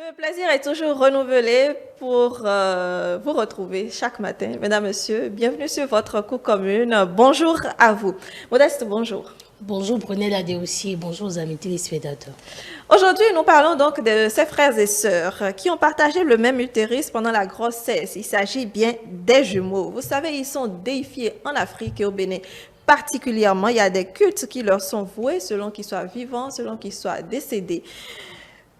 Le plaisir est toujours renouvelé pour vous retrouver chaque matin. Mesdames, Messieurs, bienvenue sur votre cour commune. Bonjour à vous. Modeste, bonjour. Bonjour Brunel Adéoussi, bonjour aux amis téléspectateurs. Aujourd'hui, nous parlons donc de ces frères et sœurs qui ont partagé le même utérus pendant la grossesse. Il s'agit bien des jumeaux. Vous savez, ils sont déifiés en Afrique et au Bénin. Particulièrement, il y a des cultes qui leur sont voués selon qu'ils soient vivants, selon qu'ils soient décédés.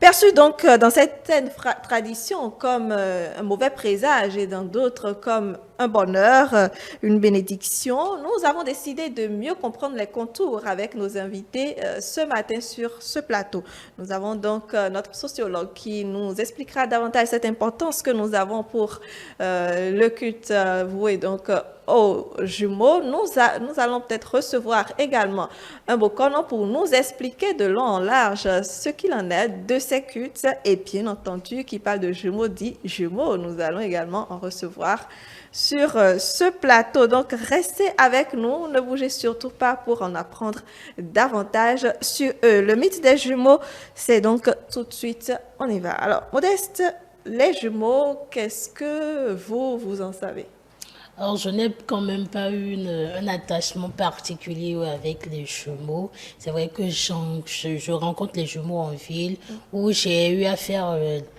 Perçu donc dans certaines traditions comme un mauvais présage et dans d'autres comme un bonheur, une bénédiction, nous avons décidé de mieux comprendre les contours avec nos invités ce matin sur ce plateau. Nous avons donc notre sociologue qui nous expliquera davantage cette importance que nous avons pour le culte voué donc aux jumeaux. Nous allons peut-être recevoir également un Bokono pour nous expliquer de long en large ce qu'il en est de ces cultes et bien entendu qui parle de jumeaux dit jumeaux. Nous allons également en recevoir sur ce plateau. Donc restez avec nous, ne bougez surtout pas pour en apprendre davantage sur eux. Le mythe des jumeaux, c'est donc tout de suite, on y va. Alors Modeste, les jumeaux, qu'est-ce que vous en savez? Alors, je n'ai quand même pas eu un attachement particulier avec les jumeaux. C'est vrai que je rencontre les jumeaux en ville où j'ai eu à faire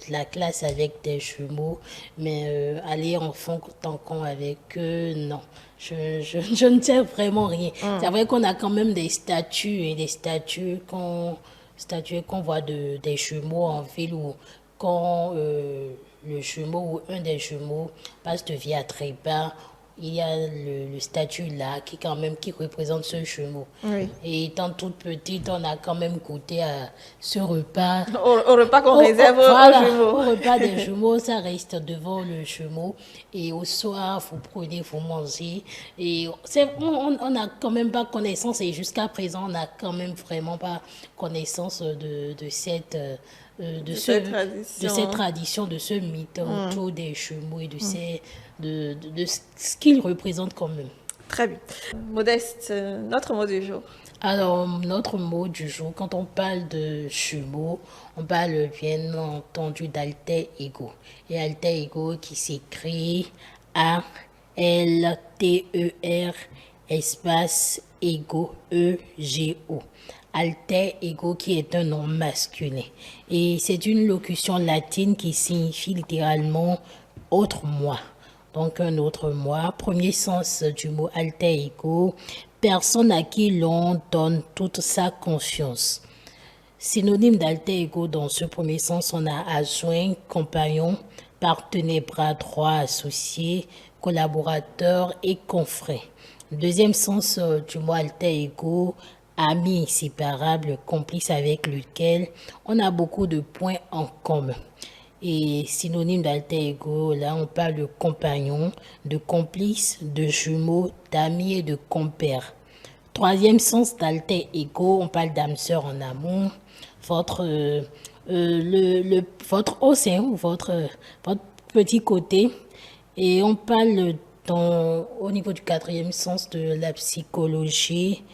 la classe avec des jumeaux, mais aller en fond tant qu'on avec eux, non. Je ne sais vraiment rien. C'est vrai qu'on a quand même des statues et des statues qu'on voit des jumeaux en ville où quand le jumeau ou un des jumeaux passe de vie à trépas, il y a le statut là qui représente ce jumeau. Oui. Et étant toute petite, on a quand même goûté à ce repas. Au repas qu'on réserve aux jumeaux. Au repas des jumeaux, ça reste devant le jumeau. Et au soir, vous prenez, vous mangez. Et on n'a quand même pas connaissance. Et jusqu'à présent, on n'a quand même vraiment pas connaissance de cette tradition, de ce mythe autour des jumeaux et de ce qu'ils représentent quand même. Très bien. Modeste, notre mot du jour. Alors, notre mot du jour, quand on parle de jumeaux, on parle bien entendu d'alter ego. Et alter ego qui s'écrit A-L-T-E-R espace ego E-G-O. Alter ego qui est un nom masculin. Et c'est une locution latine qui signifie littéralement autre moi. Donc un autre moi. Premier sens du mot alter ego, personne à qui l'on donne toute sa confiance. Synonyme d'alter ego dans ce premier sens, on a adjoint, compagnon, partenaire, bras droit, associé, collaborateur et confrère. Deuxième sens du mot alter ego, ami inséparable, complice avec lequel on a beaucoup de points en commun. Et synonyme d'alter ego, là on parle de compagnon, de complice, de jumeaux, d'amis et de compère. Troisième sens d'alter ego, on parle d'âme sœur en amour, votre au sein ou votre petit côté. Et on parle au niveau du quatrième sens de la psychologie,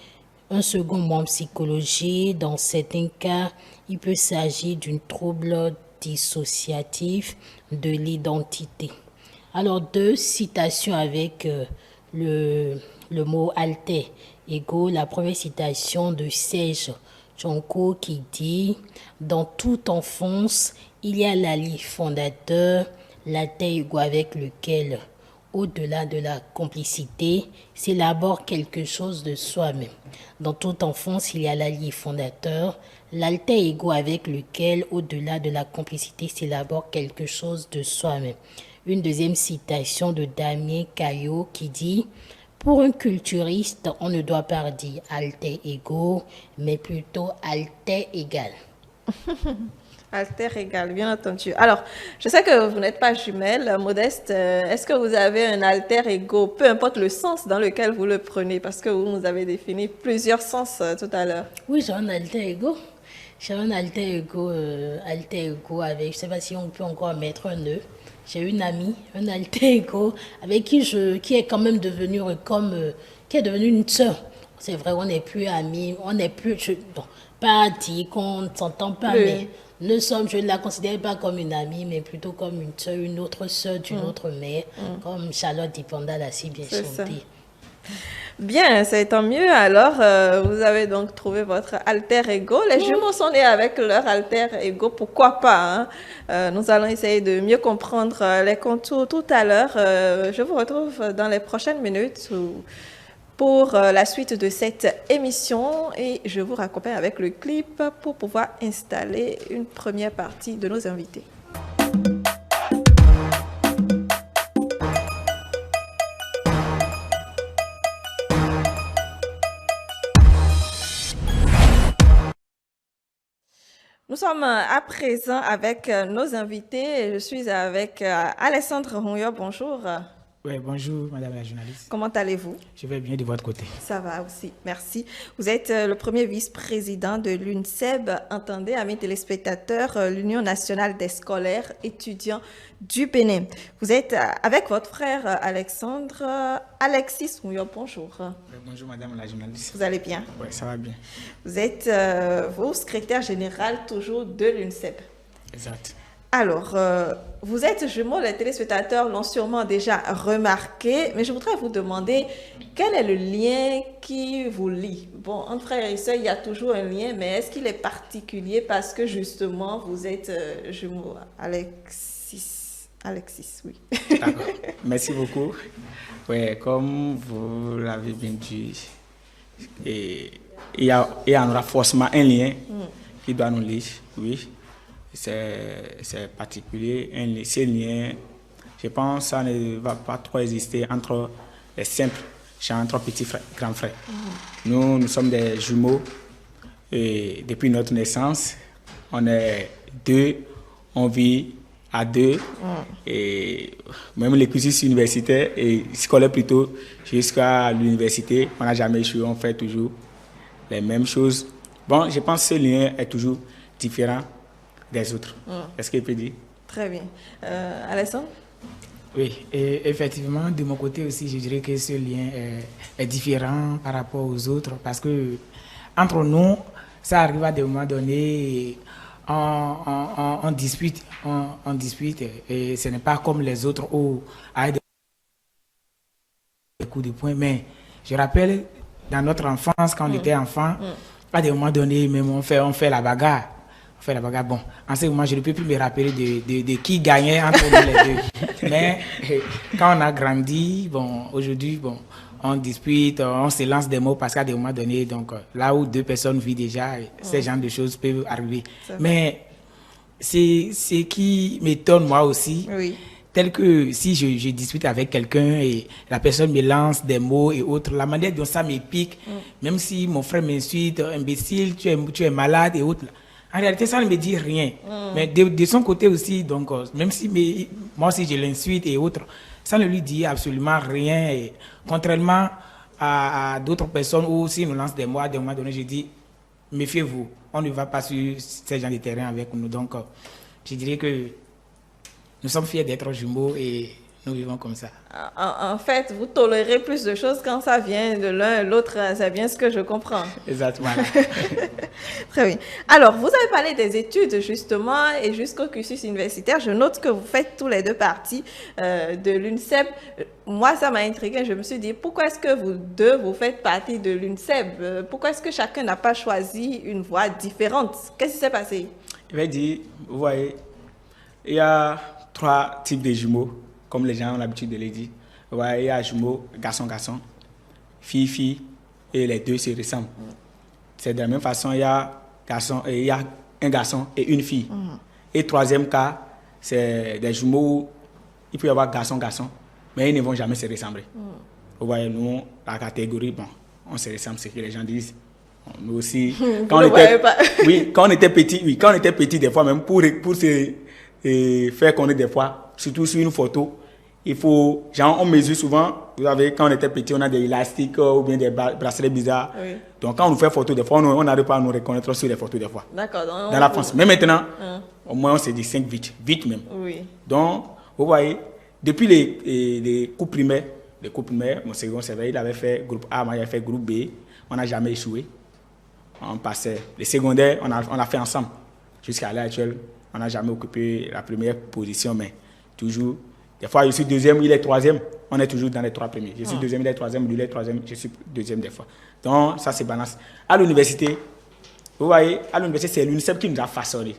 un second mot en psychologie. Dans certains cas, il peut s'agir d'un trouble dissociatif de l'identité. Alors, deux citations avec le mot alter ego. La première citation de Serge Jonco qui dit « Dans toute enfance, il y a l'allié fondateur, l'alter ego avec lequel, au-delà de la complicité, s'élabore quelque chose de soi-même. Dans toute enfance, il y a l'allié fondateur, l'alter ego avec lequel, au-delà de la complicité, s'élabore quelque chose de soi-même. » Une deuxième citation de Damien Caillot qui dit « Pour un culturiste, on ne doit pas dire alter ego, mais plutôt alter égal. » Alter égal, bien entendu. Alors, je sais que vous n'êtes pas jumelle, Modeste. Est-ce que vous avez un alter ego, peu importe le sens dans lequel vous le prenez, parce que vous nous avez défini plusieurs sens tout à l'heure. Oui, j'ai un alter ego. J'ai un alter ego avec, je ne sais pas si on peut encore mettre un E. J'ai une amie, un alter ego, avec qui est quand même devenue qui est devenue une sœur. C'est vrai, on n'est plus amis, on n'est plus, bon, pas dire qu'on ne s'entend pas, Oui. mais je ne la considère pas comme une amie, mais plutôt comme une sœur, une autre sœur d'une autre mère, comme Charlotte Dipanda l'a si bien C'est ça. chanté. Bien, c'est tant mieux. Alors, vous avez donc trouvé votre alter ego. Les jumeaux sont nés avec leur alter ego, pourquoi pas, hein? Nous allons essayer de mieux comprendre les contours tout à l'heure. Je vous retrouve dans les prochaines minutes pour la suite de cette émission et je vous raccompagne avec le clip pour pouvoir installer une première partie de nos invités. Nous sommes à présent avec nos invités. Je suis avec Alessandre Ronyo. Bonjour. Oui, bonjour Madame la journaliste. Comment allez-vous? Je vais bien de votre côté. Ça va aussi, merci. Vous êtes le premier vice-président de l'UNSEB. Entendez, amis téléspectateurs, l'Union nationale des scolaires étudiants du Bénin. Vous êtes avec votre frère Alexis Ronyo. Bonjour. Bonjour Madame la journaliste. Vous allez bien? Oui, ça va bien. Vous êtes vous, secrétaire général toujours de l'UNSEB. Exact. Alors, vous êtes jumeaux, les téléspectateurs l'ont sûrement déjà remarqué, mais je voudrais vous demander quel est le lien qui vous lie? Bon, entre frères et sœurs, il y a toujours un lien, mais est-ce qu'il est particulier parce que justement, vous êtes jumeaux? Alexis, oui. D'accord. Merci beaucoup. Oui, comme vous l'avez bien dit, il y en aura forcément un lien qui doit nous lier, oui. C'est particulier. Ce lien, je pense que ça ne va pas trop exister entre les simples, entre petits frères, grands frères. Nous sommes des jumeaux et depuis notre naissance, on est deux, on vit à deux. Et même les cursus universitaires et scolaires plutôt, jusqu'à l'université, on n'a jamais échoué, on fait toujours les mêmes choses. Bon, je pense que ce lien est toujours différent des autres. Est-ce qu'il peut dire? Très bien. Alessandre? Oui, et effectivement, de mon côté aussi, je dirais que ce lien est différent par rapport aux autres parce que entre nous, ça arrive à des moments donnés, on dispute, et ce n'est pas comme les autres où avec des coups de poing, mais je rappelle dans notre enfance, quand on était enfant, à des moments donnés, même on fait la bagarre. Bon, en ce moment, je ne peux plus me rappeler de qui gagnait entre nous les deux. Mais quand on a grandi, bon, aujourd'hui, bon, on dispute, on se lance des mots parce qu'à des moments donnés, donc là où deux personnes vivent déjà, ces genres de choses peuvent arriver. Mais c'est ce qui m'étonne moi aussi, Oui. tel que si je dispute avec quelqu'un et la personne me lance des mots et autres, la manière dont ça me pique, même si mon frère m'insulte, imbécile, tu es malade et autres. En réalité, ça ne me dit rien. Mais de son côté aussi, donc, même si moi aussi je l'insulte et autres, ça ne lui dit absolument rien. Et contrairement à d'autres personnes où si nous lance des mots, à des moments donnés, je dis, méfiez-vous, on ne va pas sur ces gens de terrain avec nous. Donc, je dirais que nous sommes fiers d'être jumeaux et nous vivons comme ça. En fait, vous tolérez plus de choses quand ça vient de l'un et l'autre. C'est bien ce que je comprends. Exactement. Très bien. Alors, vous avez parlé des études, justement, et jusqu'au cursus universitaire. Je note que vous faites tous les deux partie de l'UNSEB. Moi, ça m'a intrigué. Je me suis dit, pourquoi est-ce que vous deux, vous faites partie de l'UNSEB? Pourquoi est-ce que chacun n'a pas choisi une voie différente? Qu'est-ce qui s'est passé? Je vais dire, vous voyez, il y a 3 types de jumeaux, comme les gens ont l'habitude de le dire. Vous voyez, il y a jumeaux, garçon-garçon, fille-fille, et les deux se ressemblent. C'est de la même façon, il y a un garçon et une fille. Et troisième cas, c'est des jumeaux où il peut y avoir garçon-garçon, mais ils ne vont jamais se ressembler. Vous voyez, nous, la catégorie, bon, on se ressemble, c'est ce que les gens disent. Nous aussi, quand on était petit, des fois, même pour se faire connaître des fois, surtout sur une photo, il faut, genre, on mesure souvent, vous savez, quand on était petit, on a des élastiques ou bien des bracelets bizarres. Oui. Donc, quand on nous fait photo, des fois, on n'arrive pas à nous reconnaître sur les photos, des fois. D'accord. Dans la France. Mais maintenant, au moins, on se distingue vite même. Oui. Donc, vous voyez, depuis les cours primaires, mon second CVI, il avait fait groupe A, moi, il avait fait groupe B, on n'a jamais échoué. on passait. Les secondaires, on l'a fait ensemble. Jusqu'à l'heure actuelle, on n'a jamais occupé la première position, mais toujours. Des fois, je suis deuxième, il est troisième. On est toujours dans les trois premiers. Je suis deuxième, il est troisième, lui il est troisième, je suis deuxième des fois. Donc, ça, c'est balance. À l'université, vous voyez, à l'université, c'est l'UNICEF qui nous a façonné.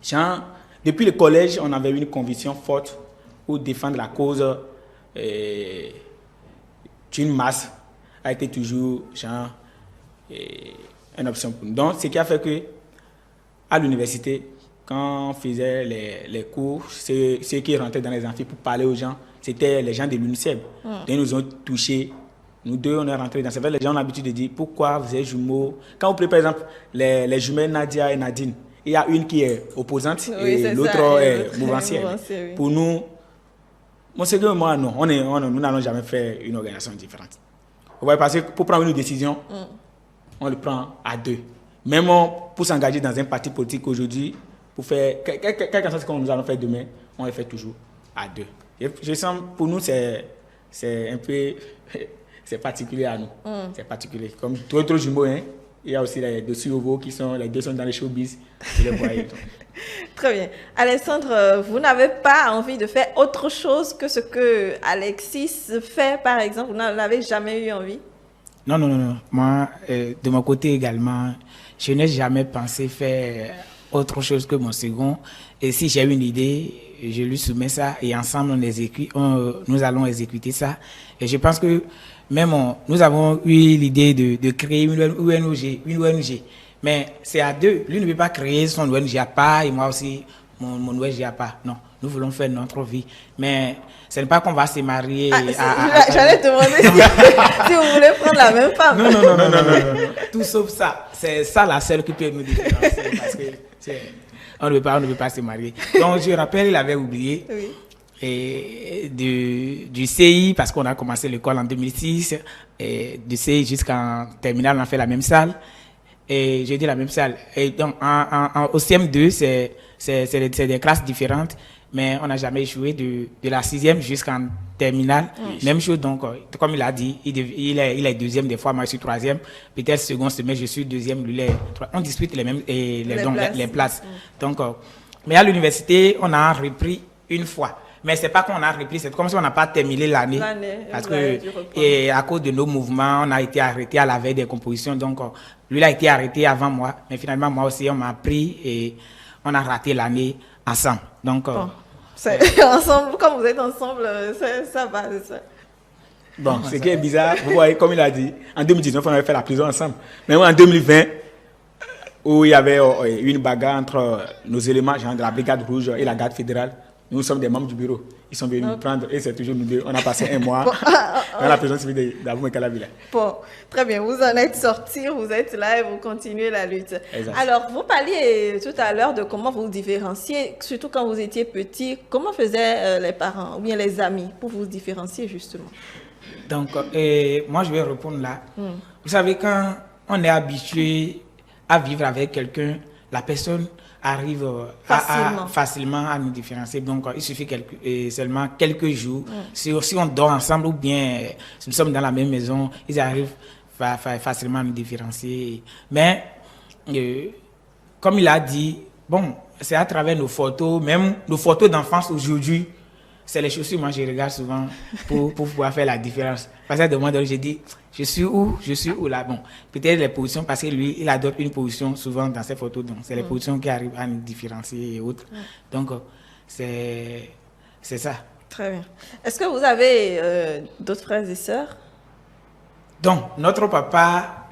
Genre, depuis le collège, on avait une conviction forte pour défendre la cause d'une masse a été toujours genre, une option pour nous. Donc, ce qui a fait que à l'université, quand on faisait les cours, ceux qui rentraient dans les amphis pour parler aux gens, c'était les gens de l'UNICEF. Ils nous ont touchés. Nous deux, on est rentrés dans ces les gens ont l'habitude de dire pourquoi vous êtes jumeaux. Quand vous prenez par exemple les jumelles Nadia et Nadine, il y a une qui est opposante et l'autre est mouvancière. Oui. Pour nous, mon second, moi, non, nous n'allons jamais faire une organisation différente. Vous voyez, parce que pour prendre une décision, on le prend à deux. Même pour s'engager dans un parti politique aujourd'hui, pour faire quelque chose que nous allons faire demain, on le fait toujours à deux. Je sens, pour nous, c'est un peu c'est particulier à nous. C'est particulier. Comme tous les autres jumeaux, hein, il y a aussi les deux survaux qui sont, les deux sont dans les showbiz. Les voyez, très bien. Alexandre, vous n'avez pas envie de faire autre chose que ce que Alexis fait, par exemple? Vous n'en avez jamais eu envie? Non. Moi, de mon côté également, je n'ai jamais pensé faire autre chose que mon second. Et si j'ai une idée, je lui soumets ça et ensemble, nous allons exécuter ça. Et je pense que même nous avons eu l'idée de créer une ONG. Mais c'est à deux. Lui ne veut pas créer son ONG à part et moi aussi mon ONG à part. Non, nous voulons faire notre vie. Mais ce n'est pas qu'on va se marier. J'allais te demander si vous voulez prendre la même femme. Non. Tout sauf ça. C'est ça la seule qui peut nous différencier. Parce que on ne veut pas se marier. Donc je rappelle, il avait oublié. Oui. Et du CI, parce qu'on a commencé l'école en 2006, et du CI jusqu'en terminale, on a fait la même salle. Et j'ai dit la même salle. Et donc, au CM2, c'est des classes différentes, mais on n'a jamais joué de la 6e jusqu'en terminale. Même chose, donc, comme il a dit, il est deuxième des fois, moi je suis troisième. Peut-être second semestre, je suis deuxième, lui, on dispute les places. Donc, mais à l'université, on a repris une fois. Mais c'est pas qu'on a repris, c'est comme si on n'a pas terminé l'année. Parce que, et à cause de nos mouvements, on a été arrêté à la veille des compositions. Donc, lui, il a été arrêté avant moi. Mais finalement, moi aussi, on m'a pris et on a raté l'année ensemble. Donc, ensemble, comme vous êtes ensemble, ça va. Bon, ce qui est bizarre, vous voyez, comme il a dit, en 2019, on avait fait la prison ensemble. Mais en 2020, où il y avait une bagarre entre nos éléments, genre de la brigade rouge et la garde fédérale, nous sommes des membres du bureau. Ils sont venus nous prendre et c'est toujours nous deux. On a passé un mois dans la prison civile d'Abou Mekalabila. Bon, très bien. Vous en êtes sortis, vous êtes là et vous continuez la lutte. Exact. Alors, vous parliez tout à l'heure de comment vous différenciez, surtout quand vous étiez petit. Comment faisaient les parents ou bien les amis pour vous différencier justement? Donc, moi, je vais répondre là. Vous savez, quand on est habitué à vivre avec quelqu'un, la personne arrive facilement à nous différencier. Donc, il suffit seulement quelques jours. Si on dort ensemble ou bien si nous sommes dans la même maison, ils arrivent facilement à nous différencier. Mais, comme il a dit, bon, c'est à travers nos photos, même nos photos d'enfance aujourd'hui, c'est les chaussures, moi je regarde souvent pour pouvoir faire la différence. Parce que à un moment donné, j'ai dit, je suis où là. Bon, peut-être les positions, parce que lui, il adopte une position souvent dans ses photos, donc c'est les positions qui arrivent à nous différencier et autres. Donc, c'est ça. Très bien. Est-ce que vous avez d'autres frères et sœurs? Donc, notre papa,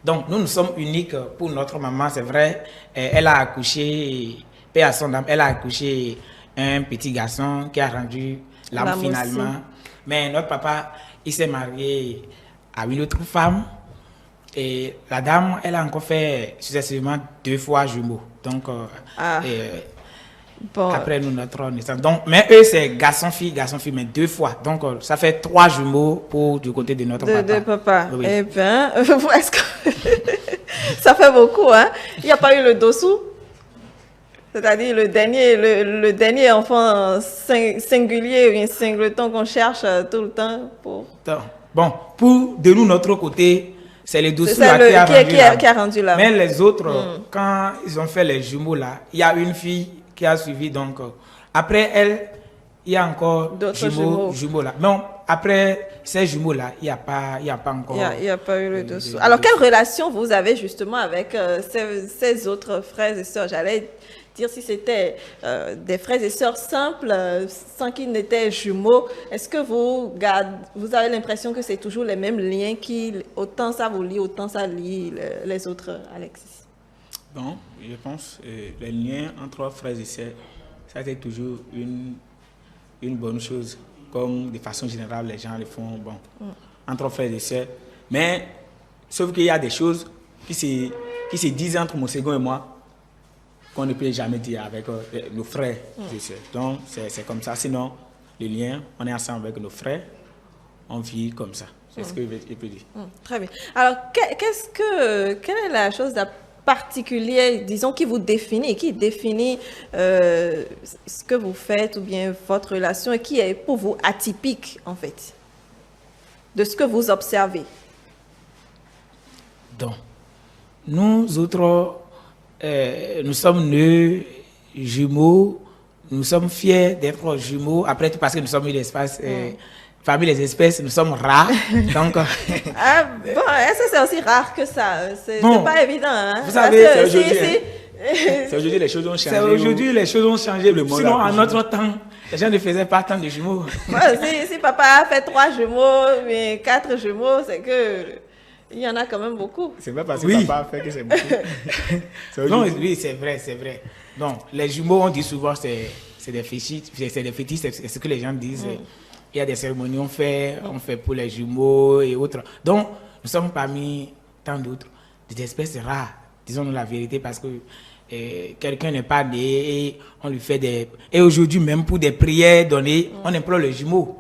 donc nous sommes uniques pour notre maman, c'est vrai. Elle a accouché, paix à son âme, elle a accouché un petit garçon qui a rendu l'âme finalement. Aussi. Mais notre papa, il s'est marié à une autre femme. Et la dame, elle a encore fait successivement 2 fois jumeaux. Donc, après nous, notre naissance. Donc, mais eux, c'est garçon-fille, mais 2 fois. Donc, ça fait 3 jumeaux du côté de notre papa. De papa. Oui. Eh bien, est-ce que ça fait beaucoup, hein? Il n'y a pas eu le dessous? C'est-à-dire le dernier enfant singulier ou un singleton qu'on cherche tout le temps pour... Bon, de nous, notre côté, C'est le dessous C'est là qui a rendu là. Mais les autres, quand ils ont fait les jumeaux là, il y a une fille qui a suivi. Donc, après elle, il y a encore d'autres jumeaux là. Non, après ces jumeaux là, il n'y a pas encore. Il n'y a pas eu le dessous. Alors, quelle relation vous avez justement avec ces autres frères et sœurs? J'allais dire si c'était des frères et sœurs simples, sans qu'ils n'étaient jumeaux. Est-ce que vous avez l'impression que c'est toujours les mêmes liens qui, autant ça vous lie, autant ça lie les autres, Alexis? Bon, je pense les liens entre frères et sœurs, ça c'est toujours une bonne chose. Comme de façon générale, les gens le font entre frères et sœurs. Mais, sauf qu'il y a des choses qui se disent entre mon second et moi, qu'on ne peut jamais dire avec nos frères et sœurs. Donc, c'est comme ça. Sinon, le lien, on est ensemble avec nos frères, on vit comme ça. C'est ce que je peux dire. Très bien. Alors, quelle est la chose particulière, disons, qui vous définit, ce que vous faites ou bien votre relation et qui est pour vous atypique, en fait, de ce que vous observez? Donc, nous autres, nous sommes nés jumeaux, nous sommes fiers d'être jumeaux, après tout parce que nous sommes une espèce, parmi les espèces, nous sommes rares. Donc, est-ce que c'est aussi rare que ça? C'est pas évident. Hein? Vous savez, c'est aujourd'hui. C'est aujourd'hui les choses ont changé. C'est aujourd'hui les choses ont changé. Sinon, en notre notre temps, les gens ne faisaient pas tant de jumeaux. Si papa a fait 3 jumeaux, mais 4 jumeaux, c'est que il y en a quand même beaucoup. C'est pas parce que papa a fait que c'est beaucoup. Non, oui, c'est vrai. Donc, les jumeaux, on dit souvent, c'est des fétiches, c'est ce que les gens disent. Il y a des cérémonies, on fait pour les jumeaux et autres. Donc, nous sommes parmi tant d'autres, des espèces rares, disons-nous la vérité, parce que quelqu'un n'est pas né et on lui fait des... Et aujourd'hui, même pour des prières données, on implore les jumeaux.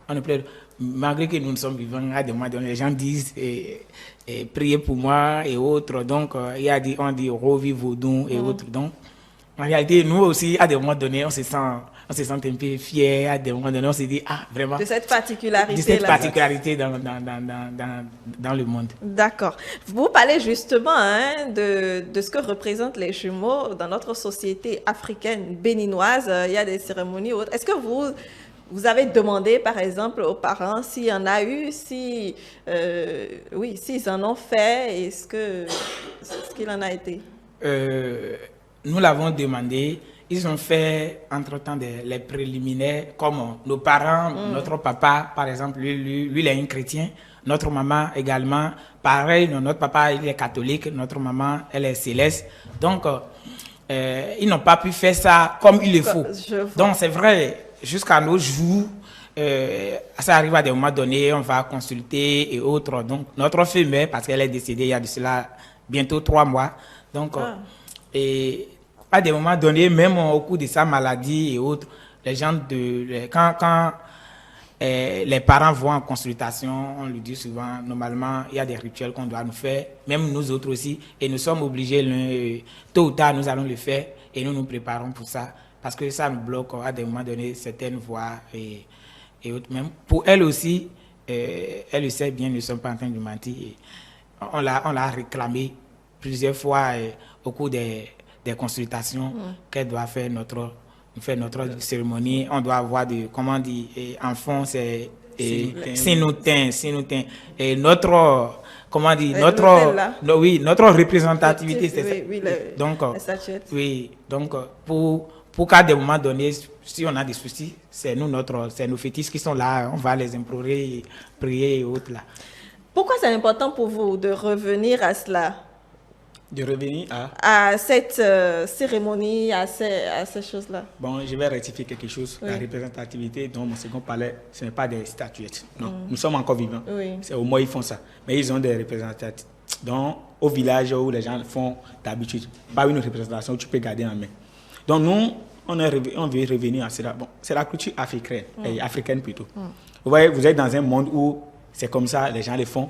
On implore... Malgré que nous sommes vivants, à des moments donnés, les gens disent priez pour moi et autres. Donc, on dit Rovi Vaudon et autres. Donc, en réalité, nous aussi, à des moments donnés, on se sent un peu fiers. À des moments donnés, on se dit, vraiment. De cette particularité. De cette particularité dans le monde. D'accord. Vous parlez justement de ce que représentent les jumeaux dans notre société africaine béninoise. Il y a des cérémonies autres. Est-ce que vous avez demandé, par exemple, aux parents s'il y en a eu, s'ils en ont fait, et ce qu'il en a été? Nous l'avons demandé. Ils ont fait, entre-temps, les préliminaires, comme nos parents, notre papa, par exemple, lui, il est un chrétien. Notre maman également, pareil, notre papa, il est catholique. Notre maman, elle est céleste. Donc, ils n'ont pas pu faire ça comme il le faut. Donc, c'est vrai. Jusqu'à nos jours, ça arrive à des moments donnés, on va consulter et autres. Donc, notre fille-mère, parce qu'elle est décédée il y a de cela bientôt 3 mois. Donc, et à des moments donnés, même au cours de sa maladie et autres, les gens, quand les parents vont en consultation, on lui dit souvent, normalement, il y a des rituels qu'on doit nous faire, même nous autres aussi, et nous sommes obligés, tôt ou tard, nous allons le faire, et nous nous préparons pour ça. Parce que ça nous bloque à des moments donnés certaines voies et autres. Même pour elle aussi, elle le sait bien, nous ne sommes pas en train de mentir. On l'a réclamé plusieurs fois au cours des consultations qu'elle doit faire notre cérémonie. On doit avoir en fond, c'est Sinotin. Et notre représentativité, c'est ça. Donc, pour qu'à des moments donnés, si on a des soucis, c'est nos fétiches qui sont là, on va les implorer, prier et autres là. Pourquoi c'est important pour vous de revenir à cela? De revenir à cette cérémonie, à ces choses-là? Bon, je vais rectifier quelque chose. La représentativité dont mon second parlait, ce n'est pas des statuettes. Non, nous sommes encore vivants. C'est au moins ils font ça. Mais ils ont des représentatifs. Donc, au village où les gens font d'habitude, pas une représentation où tu peux garder en main. Donc, nous, on veut revenir à cela. Bon, c'est la culture africaine plutôt. Vous voyez, vous êtes dans un monde où c'est comme ça, les gens le font.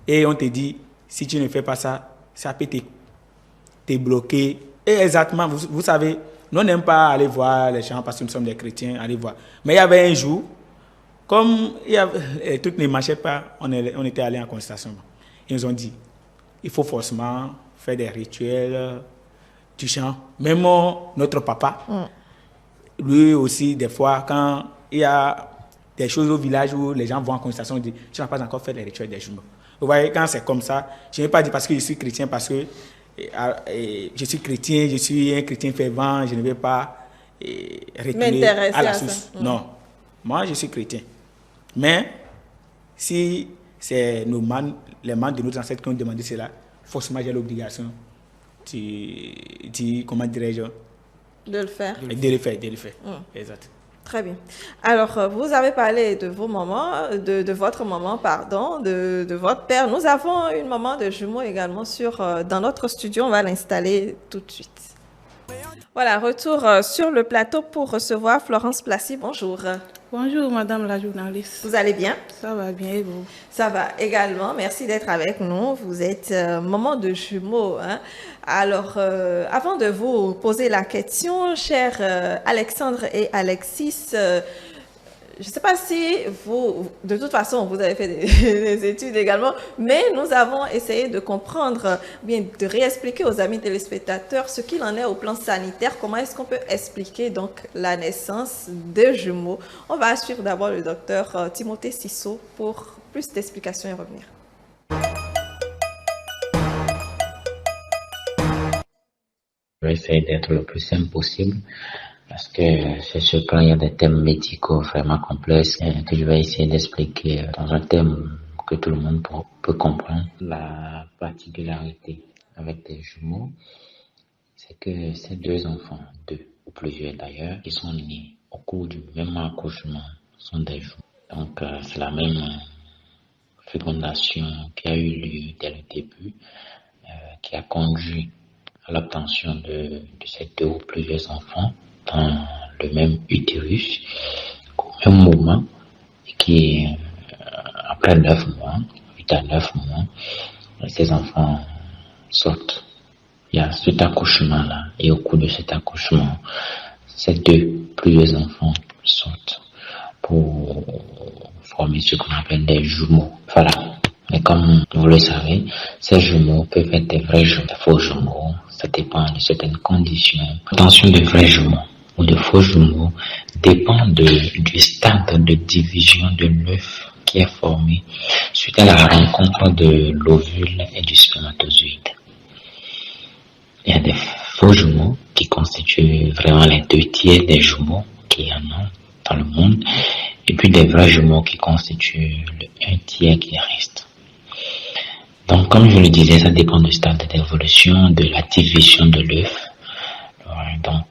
Et on te dit, si tu ne fais pas ça, ça peut te bloquer. Et exactement, vous savez, nous on n'aime pas aller voir les gens parce que nous sommes des chrétiens, aller voir. Mais il y avait un jour, comme tout ne marchait pas, on était allé en consultation. Ils nous ont dit, il faut forcément faire des rituels du genre. Même notre papa, lui aussi, des fois, quand il y a des choses au village où les gens vont en consultation, ils disent, tu n'as pas encore fait les rituels des jumeaux. Vous voyez, quand c'est comme ça, je ne vais pas dire parce que je suis chrétien, parce que je suis chrétien, je suis un chrétien fervent, je ne vais pas retourner à la source. Non, moi je suis chrétien. Mais si c'est les membres de nos ancêtres qui ont demandé cela, forcément j'ai l'obligation comment dirais-je, de le faire. De le faire. Exact. Très bien. Alors, vous avez parlé de vos mamans, de votre maman, pardon, de votre père. Nous avons une maman de jumeaux également dans notre studio. On va l'installer tout de suite. Voilà, retour sur le plateau pour recevoir Florence Placy. Bonjour. Bonjour, madame la journaliste. Vous allez bien? Ça va bien et vous? Ça va également. Merci d'être avec nous. Vous êtes maman de jumeaux. Hein? Alors, avant de vous poser la question, chers Alexandre et Alexis, je ne sais pas si vous, de toute façon, vous avez fait des études également, mais nous avons essayé de comprendre, bien de réexpliquer aux amis téléspectateurs ce qu'il en est au plan sanitaire, comment est-ce qu'on peut expliquer donc la naissance de jumeaux. On va suivre d'abord le docteur Timothée Sissot pour plus d'explications et revenir. Je vais essayer d'être le plus simple possible. Parce que sur ce plan, il y a des thèmes médicaux vraiment complexes que je vais essayer d'expliquer dans un thème que tout le monde peut comprendre. La particularité avec des jumeaux, c'est que ces deux enfants, deux ou plusieurs d'ailleurs, qui sont nés au cours du même accouchement, sont des jumeaux. Donc c'est la même fécondation qui a eu lieu dès le début, qui a conduit à l'obtention de ces deux ou plusieurs enfants dans le même utérus, au même moment, et qui, après 9 mois, 8 à 9 mois, ces enfants sortent. Il y a cet accouchement-là, et au cours de cet accouchement, ces deux, plusieurs enfants sortent pour former ce qu'on appelle des jumeaux. Voilà. Mais comme vous le savez, ces jumeaux peuvent être des vrais jumeaux, des faux jumeaux. Ça dépend de certaines conditions. L'obtention de vrais jumeaux ou de faux jumeaux dépend du stade de division de l'œuf qui est formé suite à la rencontre de l'ovule et du spermatozoïde. Il y a des faux jumeaux qui constituent vraiment les 2/3 des jumeaux qu'il y en a dans le monde, et puis des vrais jumeaux qui constituent le 1/3 qui reste. Donc, comme je le disais, ça dépend du stade d'évolution, de la division de l'œuf. Donc,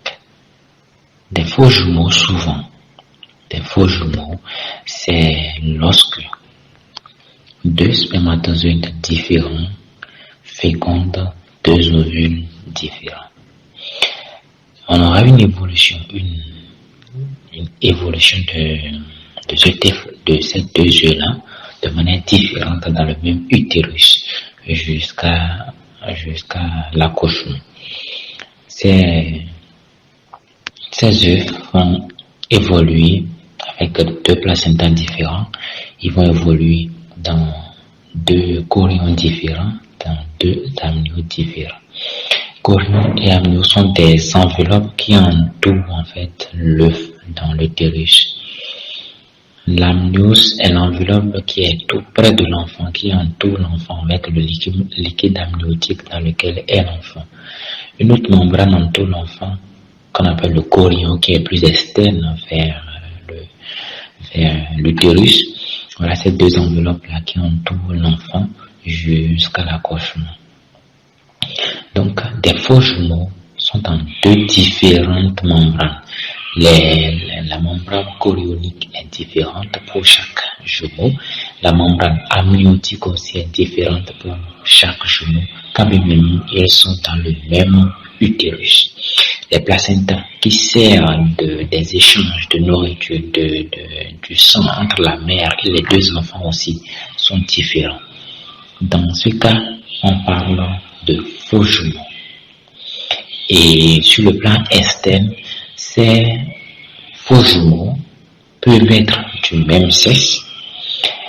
des faux jumeaux, souvent, c'est lorsque deux spermatozoïdes différents fécondent deux ovules différents. On aura une évolution de ces deux œufs-là de manière différente dans le même utérus jusqu'à l'accouchement. Ces œufs vont évoluer avec deux placentas différents. Ils vont évoluer dans deux chorions différents, dans deux amnios différents. Chorions et amnios sont des enveloppes qui entourent en fait l'œuf dans l'utérus. L'amnios est l'enveloppe qui est tout près de l'enfant, qui entoure l'enfant avec le liquide amniotique dans lequel est l'enfant. Une autre membrane entoure l'enfant, qu'on appelle le chorion, qui est plus externe vers l'utérus. Voilà ces deux enveloppes-là qui entourent l'enfant jusqu'à l'accouchement. Donc, des faux jumeaux sont en deux différentes membranes. La membrane chorionique est différente pour chaque jumeau. La membrane amniotique aussi est différente pour chaque jumeau. Quand même, ils sont dans le même utérus. Les placentas qui servent des échanges de nourriture, du sang entre la mère et les deux enfants aussi sont différents. Dans ce cas, on parle de faux jumeaux. Et sur le plan externe, ces faux jumeaux peuvent être du même sexe,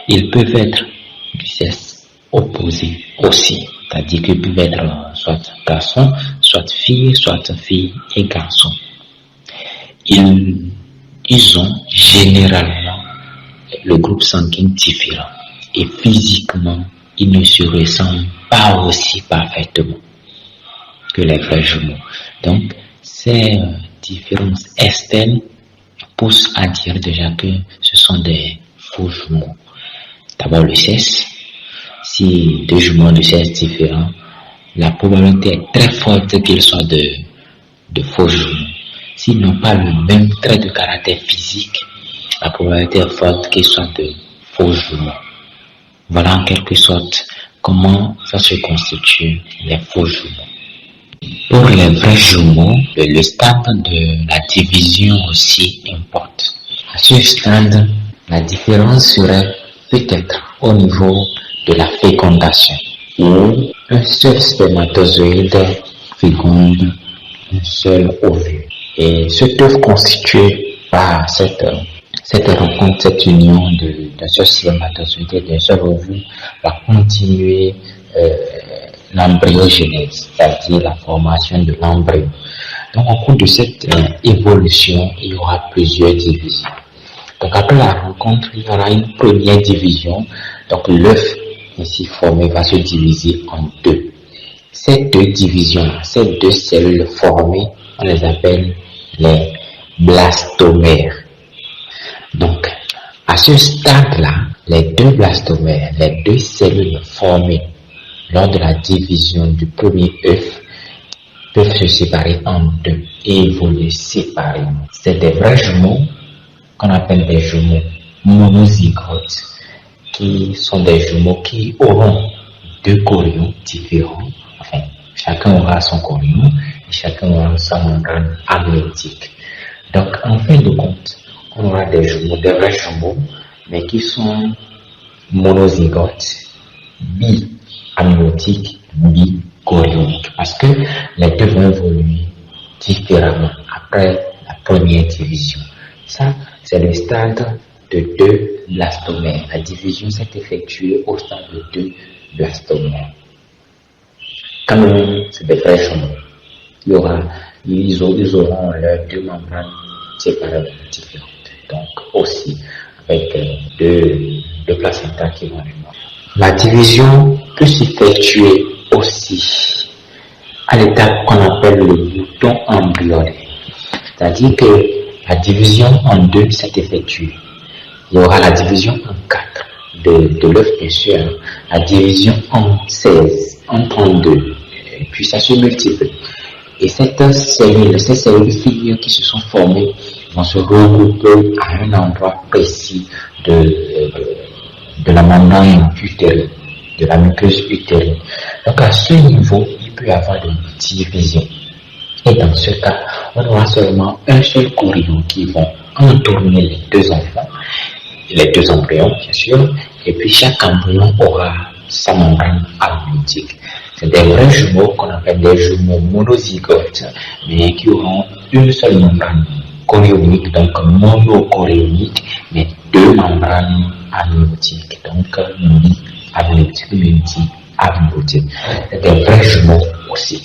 ils peuvent être du sexe opposés aussi. C'est-à-dire qu'ils peuvent être soit garçon, soit fille et garçon. Ils ont généralement le groupe sanguin différent et physiquement, ils ne se ressemblent pas aussi parfaitement que les vrais jumeaux. Donc, ces différences externes poussent à dire déjà que ce sont des faux jumeaux. D'abord, le sexe. Si deux jumeaux de sexe différents, la probabilité est très forte qu'ils soient de faux jumeaux. S'ils n'ont pas le même trait de caractère physique, la probabilité est forte qu'ils soient de faux jumeaux. Voilà en quelque sorte comment ça se constitue les faux jumeaux. Pour les vrais jumeaux, le stade de la division aussi importe. À ce stade, la différence serait peut-être au niveau de la fécondation, où un seul spermatozoïde féconde un seul ovule. Et ce œuf constitué par cette rencontre, cette union d'un seul spermatozoïde et d'un seul ovule va continuer l'embryogénèse, c'est-à-dire la formation de l'embryon. Donc au cours de cette évolution, il y aura plusieurs divisions. Donc après la rencontre, il y aura une première division. Donc l'œuf ainsi formé va se diviser en deux. Ces deux divisions, ces deux cellules formées, on les appelle les blastomères. Donc à ce stade-là, les deux blastomères, les deux cellules formées lors de la division du premier œuf peuvent se séparer en deux et évoluer séparément. C'est des vrais jumeaux qu'on appelle des jumeaux monozygotes, qui sont des jumeaux qui auront deux chorions différents. Enfin, chacun aura son chorion et chacun aura sa membrane amniotique. Donc, en fin de compte, on aura des jumeaux, des vrais jumeaux, mais qui sont monozygotes, bi-amniotiques, bi-chorioniques, parce que les deux vont évoluer différemment après la première division. Ça, c'est le stade de deux blastomères. La division s'est effectuée au stade de deux blastomères. Quand même, c'est des vrais jumeaux. Ils auront leurs deux membranes séparément différentes. Donc, aussi, avec deux placentas qui vont les voir. La division peut s'effectuer aussi à l'étape qu'on appelle le bouton embryonnaire. C'est-à-dire que la division en deux s'est effectuée. Il y aura la division en 4 de l'œuf, bien sûr, la division en 16, en 32, et puis ça se multiplie. Et ces cellules filières qui se sont formées vont se regrouper à un endroit précis de la membrane utérine, de la muqueuse utérine. Donc à ce niveau, il peut y avoir une division. Et dans ce cas, on aura seulement un seul chorion qui va entourner les deux enfants, les deux embryons, bien sûr, et puis chaque embryon aura sa membrane amniotique. C'est des vrais jumeaux qu'on appelle des jumeaux monozygotes, mais qui auront une seule membrane chorionique, donc monochorionique, mais deux membranes amniotiques, donc mi-amniotique, multi-amniotique. C'est des vrais jumeaux aussi.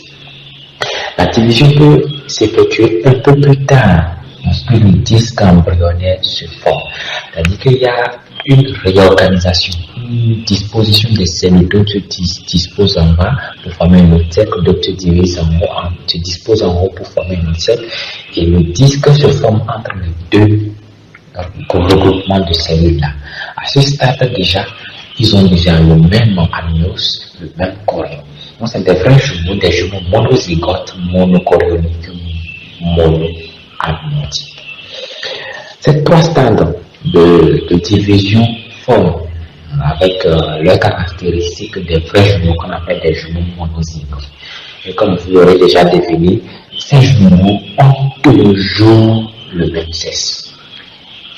La division peut s'effectuer un peu plus tard, lorsque le disque embryonnaire se forme. C'est-à-dire qu'il y a une réorganisation, une disposition des cellules, d'autres se disposent en bas pour former un autre cercle, d'autres se divisent en haut, se disposent en haut pour former un autre cercle, et le disque se forme entre les deux regroupements de cellules-là. À ce stade déjà, ils ont déjà le même amnios, le même chorion. Donc c'est des vrais jumeaux, des jumeaux monozygotes, monochorioniques, monoamniotiques. Ces trois stades de division forment avec leurs caractéristiques des vrais jumeaux qu'on appelle des jumeaux monozygotes. Et comme vous l'aurez déjà deviné, ces jumeaux ont toujours le même sexe.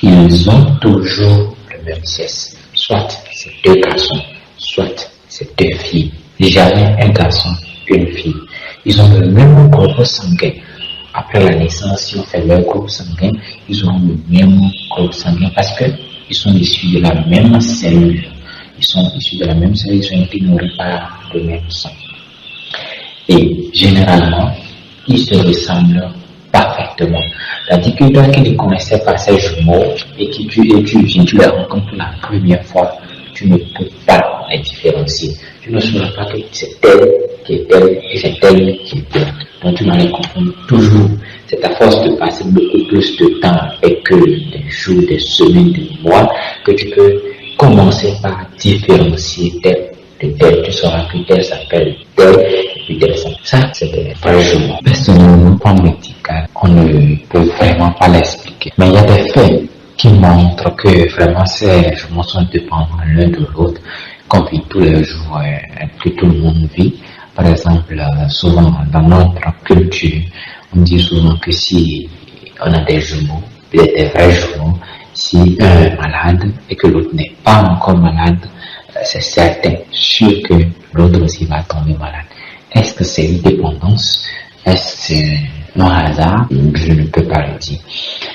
Ils ont toujours le même sexe. Soit c'est deux garçons, soit c'est deux filles. Jamais un garçon, une fille. Ils ont le même groupe sanguin. Après la naissance, si on fait leur groupe sanguin, ils auront le même groupe sanguin parce qu'ils sont issus de la même cellule. ils sont issus de la même sélection et qui nourris par le même sang. Et généralement, ils se ressemblent parfaitement. C'est-à-dire que toi qui ne connaissais pas ces jumeaux et tu les rencontres pour la première fois, tu ne peux pas les différencier. Tu ne sauras pas que c'est elle qui est elle et c'est elle qui est elle. Donc tu vas les confondre toujours. C'est à force de passer beaucoup plus de temps avec eux, des jours, des semaines, des mois, que tu peux commencer par différencier tel de tel. Tu sauras que tel s'appelle tel et puis tel s'appelle. Ça, c'est des vrais jumeaux. Personnellement, en médical, on ne peut vraiment pas l'expliquer. Mais il y a des faits qui montrent que vraiment ces jumeaux sont dépendants l'un de l'autre, qu'on vit tous les jours, que tout le monde vit. Par exemple, souvent dans notre culture, on dit souvent que si on a des jumeaux, peut-être des vrais jumeaux, si un est malade et que l'autre n'est pas encore malade, c'est certain, sûr que l'autre aussi va tomber malade. Est-ce que c'est une dépendance? Est-ce que c'est un hasard? Je ne peux pas le dire.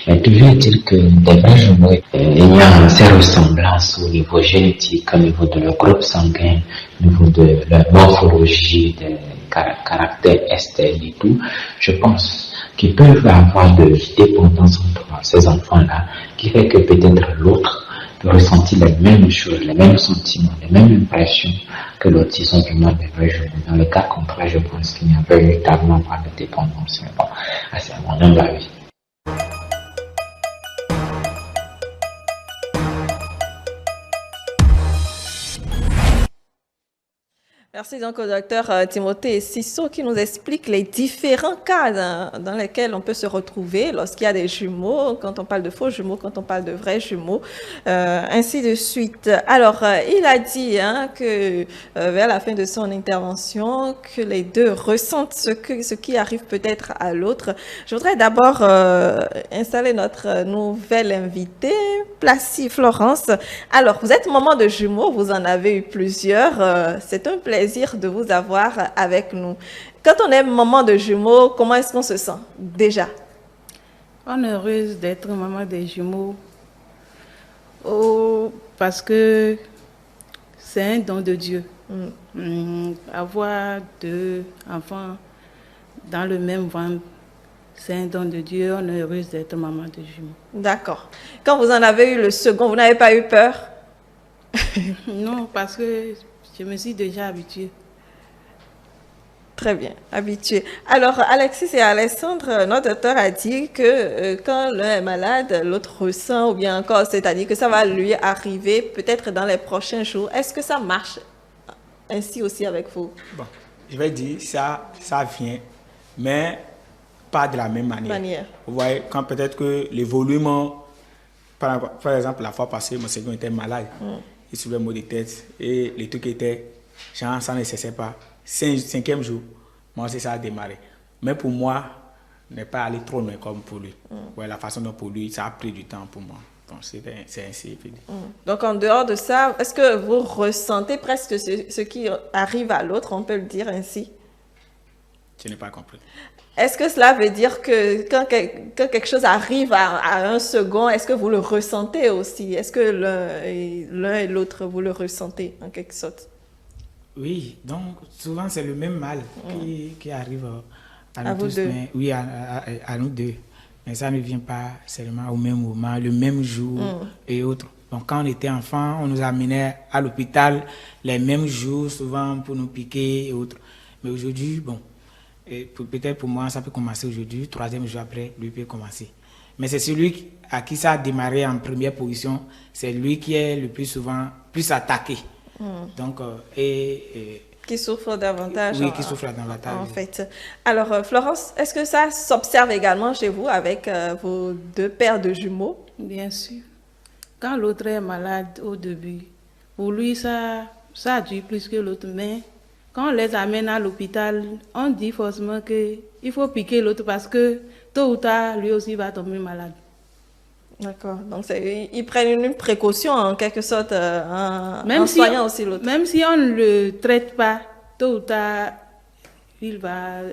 Mais toujours est-il que des vrais jumeaux, il y a ces ressemblances au niveau génétique, au niveau de leur groupe sanguin, au niveau de leur morphologie, des caractères externes et tout. Je pense qu'ils peuvent avoir de dépendance entre ces enfants-là, qui fait que peut-être l'autre peut ressentir les mêmes choses, les mêmes sentiments, les mêmes impressions que l'autre. Ils sont vraiment des vrais jumeaux. Dans le cas contraire, je pense qu'il n'y a véritablement pas de dépendance. Mais bon, c'est mon humble avis. Merci donc au docteur Timothée Sissot qui nous explique les différents cas dans lesquels on peut se retrouver lorsqu'il y a des jumeaux, quand on parle de faux jumeaux, quand on parle de vrais jumeaux, ainsi de suite. Alors, il a dit que vers la fin de son intervention, que les deux ressentent ce qui arrive peut-être à l'autre. Je voudrais d'abord installer notre nouvelle invitée, Placy Florence. Alors, vous êtes maman de jumeaux, vous en avez eu plusieurs. C'est un plaisir de vous avoir avec nous. Quand on est maman de jumeaux, comment est-ce qu'on se sent déjà? On est heureuse d'être maman des jumeaux parce que c'est un don de Dieu. Avoir deux enfants dans le même ventre, c'est un don de Dieu. On est heureuse d'être maman de jumeaux. D'accord. Quand vous en avez eu le second, vous n'avez pas eu peur? Non, parce que je me suis déjà habituée. Très bien, habituée. Alors, Alexis et Alessandre, notre docteur a dit que quand l'un est malade, l'autre ressent, ou bien encore, c'est-à-dire que ça va lui arriver peut-être dans les prochains jours. Est-ce que ça marche ainsi aussi avec vous? Bon, je vais dire, ça vient, mais pas de la même manière. Vous voyez, quand peut-être que les volumes, par exemple, la fois passée, mon second était malade. Il soulevait maux de tête et les trucs étaient, genre, ça ne cessait pas. Cinquième jour, moi aussi ça a démarré. Mais pour moi, n'est pas allé trop loin comme pour lui. Ouais, la façon dont pour lui, ça a pris du temps pour moi. Donc c'est ainsi. Donc en dehors de ça, est-ce que vous ressentez presque ce qui arrive à l'autre, on peut le dire ainsi? Je n'ai pas compris. Est-ce que cela veut dire que quand quelque chose arrive à un second, est-ce que vous le ressentez aussi? Est-ce que l'un et l'autre, vous le ressentez en quelque sorte? Oui, donc souvent c'est le même mal qui arrive à nous vous tous, deux. mais oui, à nous deux. Mais ça ne vient pas seulement au même moment, le même jour et autres. Donc quand on était enfant, on nous amenait à l'hôpital les mêmes jours, souvent pour nous piquer et autres. Mais aujourd'hui, bon, peut-être pour moi, ça peut commencer aujourd'hui, troisième jour après, lui peut commencer. Mais c'est celui à qui ça a démarré en première position, c'est lui qui est le plus souvent plus attaqué. Donc, qui souffre davantage. Oui, qui souffre davantage. En fait. Alors, Florence, est-ce que ça s'observe également chez vous avec vos deux paires de jumeaux? Bien sûr. Quand l'autre est malade au début, pour lui, ça dure plus que l'autre. Mais quand on les amène à l'hôpital, on dit forcément qu'il faut piquer l'autre parce que tôt ou tard, lui aussi va tomber malade. D'accord. Donc, ils prennent une précaution en quelque sorte en soignant aussi l'autre. Même si on ne le traite pas, tôt ou tard, il va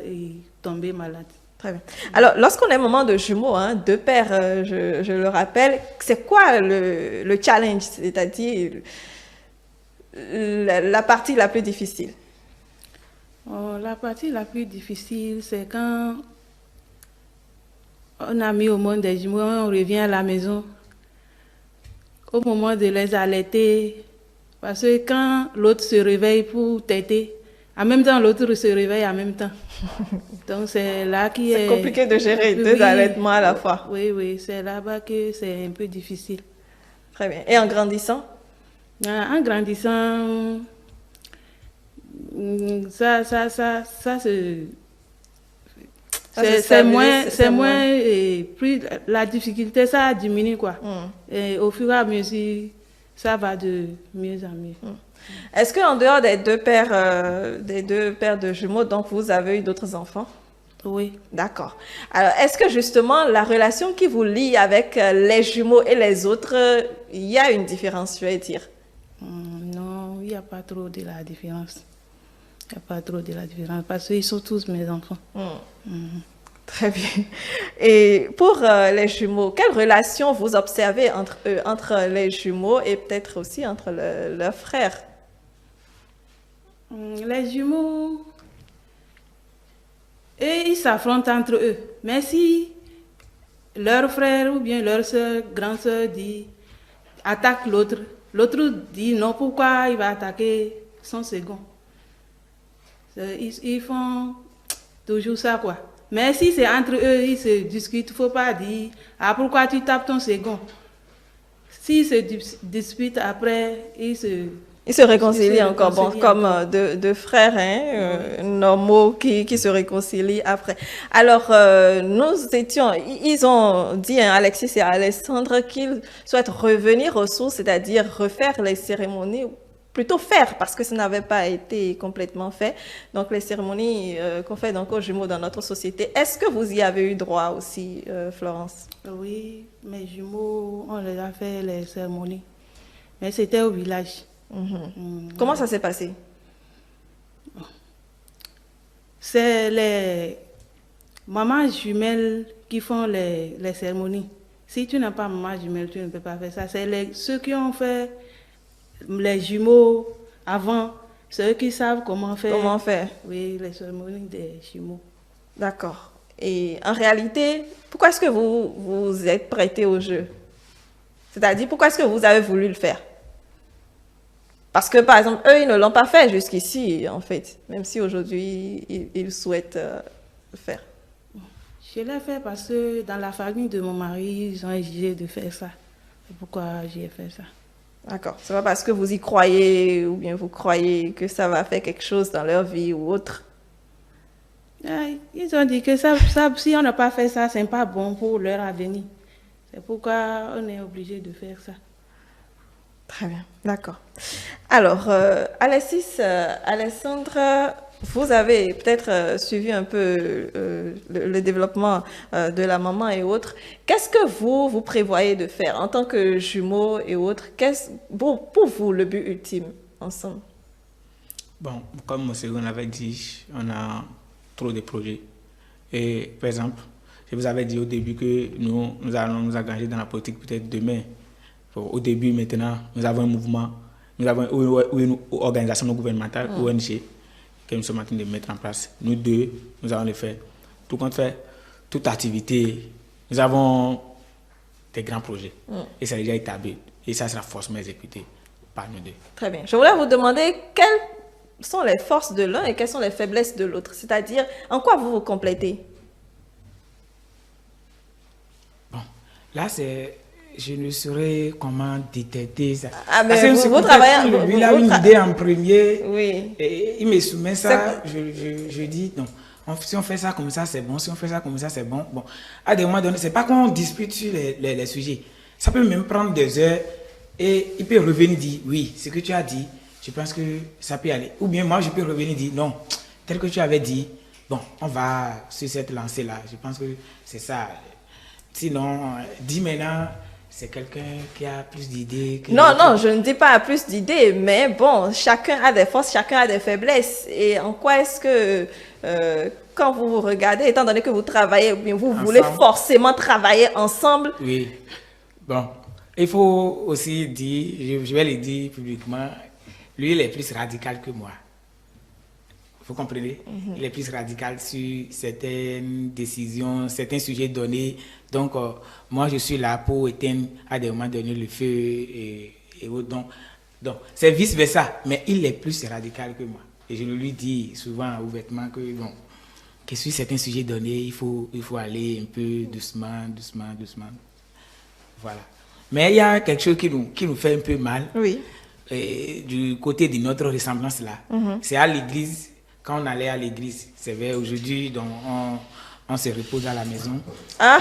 tomber malade. Très bien. Alors, lorsqu'on est maman de jumeaux, deux paires, je le rappelle, c'est quoi le challenge? C'est-à-dire, la partie la plus difficile? Oh, la partie la plus difficile, c'est quand on a mis au monde des jumeaux, on revient à la maison, au moment de les allaiter, parce que quand l'autre se réveille pour téter, en même temps, l'autre se réveille en même temps. Donc, c'est là qui est... C'est compliqué de gérer deux allaitements à la fois. Oui, oui, c'est là-bas que c'est un peu difficile. Très bien. Et en grandissant? En grandissant, c'est moins, et plus la difficulté, ça a diminué, quoi. Et au fur et à mesure, ça va de mieux en mieux. Est-ce qu'en dehors des deux pères de jumeaux, donc vous avez eu d'autres enfants? Oui. D'accord. Alors, est-ce que justement, la relation qui vous lie avec les jumeaux et les autres, il y a une différence, je vais dire? Non, il n'y a pas trop de la différence. Il n'y a pas trop de la différence parce qu'ils sont tous mes enfants. Très bien. Et pour les jumeaux, quelle relation vous observez entre eux, entre les jumeaux et peut-être aussi entre leurs frères? Les jumeaux, et ils s'affrontent entre eux. Mais si leur frère ou bien leur soeur, grande soeur dit, attaque l'autre, l'autre dit non, pourquoi il va attaquer son second? Ils font toujours ça, quoi. Mais si c'est entre eux, ils se discutent, il ne faut pas dire, ah, pourquoi tu tapes ton second? S'ils se disputent après, ils se réconcilient encore, bon, comme deux frères normaux qui se réconcilient après. Alors, ils ont dit, Alexis et Alessandre, qu'ils souhaitent revenir aux sources, c'est-à-dire refaire les cérémonies, plutôt faire, parce que ça n'avait pas été complètement fait. Donc, les cérémonies qu'on fait donc aux jumeaux dans notre société. Est-ce que vous y avez eu droit aussi, Florence? Oui, mes jumeaux, on les a fait les cérémonies. Mais c'était au village. Comment ça s'est passé? C'est les mamans jumelles qui font les cérémonies. Si tu n'as pas maman jumelle, tu ne peux pas faire ça. C'est ceux qui ont fait les jumeaux avant, ceux qui savent comment faire. Comment faire? Oui, les cérémonies des jumeaux. D'accord. Et en réalité, pourquoi est-ce que vous êtes prêté au jeu? C'est-à-dire, pourquoi est-ce que vous avez voulu le faire? Parce que, par exemple, eux, ils ne l'ont pas fait jusqu'ici, en fait, même si aujourd'hui, ils souhaitent le faire. Je l'ai fait parce que dans la famille de mon mari, ils ont exigé de faire ça. C'est pourquoi j'ai fait ça. D'accord. C'est pas parce que vous y croyez ou bien vous croyez que ça va faire quelque chose dans leur vie ou autre. Ils ont dit que ça, si on n'a pas fait ça, c'est pas bon pour leur avenir. C'est pourquoi on est obligé de faire ça. Très bien, d'accord. Alors, Alexis, Alessandre, vous avez peut-être suivi un peu le développement de la maman et autres. Qu'est-ce que vous prévoyez de faire en tant que jumeaux et autres? Qu'est-ce pour vous le but ultime ensemble? Bon, comme M. Segon avait dit, on a trop de projets. Et par exemple, je vous avais dit au début que nous allons nous engager dans la politique peut-être demain. Au début, maintenant, nous avons un mouvement, nous avons une organisation non gouvernementale, ONG, que nous sommes en train de mettre en place. Nous deux, nous allons le faire. Tout compte fait, toute activité, nous avons des grands projets. Et ça est déjà établi. Et ça sera forcément exécuté par nous deux. Très bien. Je voulais vous demander quelles sont les forces de l'un et quelles sont les faiblesses de l'autre. C'est-à-dire, en quoi vous vous complétez? Bon, là, c'est... Je ne saurais comment détecter ça. Ah, mais vous travaillez... Il a une idée en premier. Oui. Et il me soumet ça. Je dis, non. Si on fait ça comme ça, c'est bon. Si on fait ça comme ça, c'est bon. Bon. À des moments donnés, c'est pas qu'on dispute sur les sujets. Ça peut même prendre des heures et il peut revenir dire, oui, ce que tu as dit, je pense que ça peut aller. Ou bien moi, je peux revenir dire, non, tel que tu avais dit, bon, on va sur cette lancée-là. Je pense que c'est ça. Sinon, dis maintenant... C'est quelqu'un qui a plus d'idées. Non, je ne dis pas plus d'idées, mais bon, chacun a des forces, chacun a des faiblesses. Et en quoi est-ce que, quand vous vous regardez, étant donné que vous travaillez, vous voulez forcément travailler ensemble? Oui. Bon, il faut aussi dire, je vais le dire publiquement, lui, il est plus radical que moi. Vous comprenez? Il est plus radical sur certaines décisions, certains sujets donnés. Donc, moi, je suis là pour éteindre à des moments donnés le feu et autres. Donc, c'est vice-versa. Mais il est plus radical que moi. Et je lui dis souvent ouvertement que sur certains sujets donnés, il faut aller un peu doucement. Voilà. Mais il y a quelque chose qui nous fait un peu mal. Oui. Du côté de notre ressemblance là. C'est à l'église. Quand on allait à l'église, c'est vrai, aujourd'hui, donc on se repose à la maison. Ah!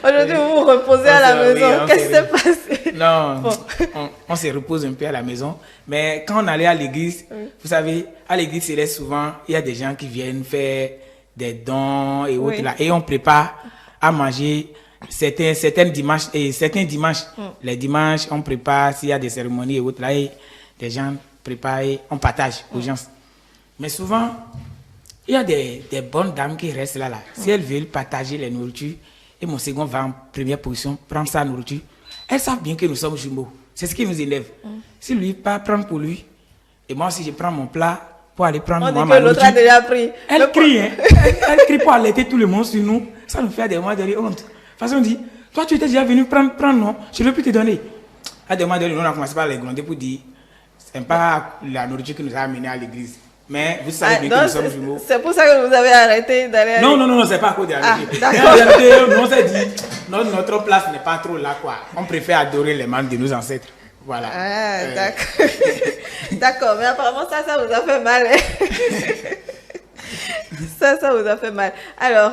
Aujourd'hui, vous vous reposez à la maison. Qu'est-ce qui s'est passé? Non, on se repose un peu à la maison. Mais quand on allait à l'église, vous savez, à l'église, c'est souvent, il y a des gens qui viennent faire des dons et autres là. Et on prépare à manger certains dimanches. Les dimanches, on prépare, s'il y a des cérémonies et autres là, et des gens préparent, on partage aux gens. Mais souvent, il y a des bonnes dames qui restent là. Si elles veulent partager les nourritures, et mon second va en première position, prendre sa nourriture, elles savent bien que nous sommes jumeaux. C'est ce qui nous énerve. Si lui pas prendre pour lui, et moi aussi je prends mon plat pour aller prendre moi ma nourriture. L'autre a déjà pris. Elle crie, hein. Elle crie pour alerter tout le monde sur nous. Ça nous fait des moments de honte. De toute façon, on dit, toi tu étais déjà venu prendre non, je ne vais plus te donner. À des moments de on a commencé par les gronder pour dire, c'est pas la nourriture qui nous a amenés à l'église. Mais vous savez bien que nous sommes jumeaux. C'est pour ça que vous avez arrêté d'aller à l'église. Non, c'est pas à cause de la nourriture. D'accord. On s'est dit, notre place n'est pas trop là, quoi. On préfère adorer les membres de nos ancêtres. Voilà. Ah, d'accord. D'accord, mais apparemment ça vous a fait mal. Ça vous a fait mal. Alors,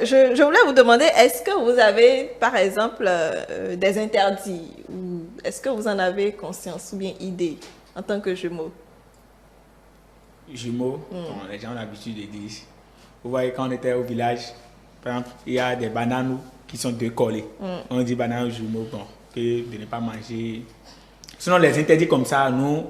je voulais vous demander, est-ce que vous avez, par exemple, des interdits ou est-ce que vous en avez conscience ou bien idée en tant que jumeaux? Jumeaux, bon, les gens ont l'habitude de dire. Vous voyez, quand on était au village, par exemple, il y a des bananes qui sont deux collées. On dit bananes aux jumeaux, bon, que de ne pas manger. Sinon, les interdits comme ça, nous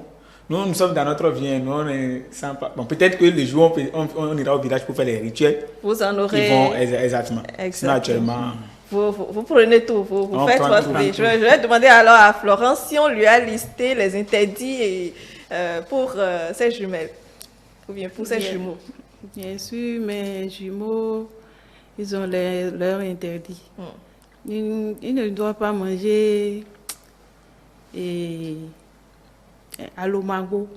sommes dans notre vie, nous on est sans pas. Bon, peut-être que les jours, on ira au village pour faire les rituels. Vous en aurez. Ils vont, exactement. Sinon, actuellement. Vous prenez tout, vous faites votre vie. Je vais demander alors à Florence si on lui a listé les interdits pour ses jumelles. Ou bien pour ses jumeaux. Bien sûr, mes jumeaux, ils ont leurs interdits. Ils ne doivent pas manger à l'omago.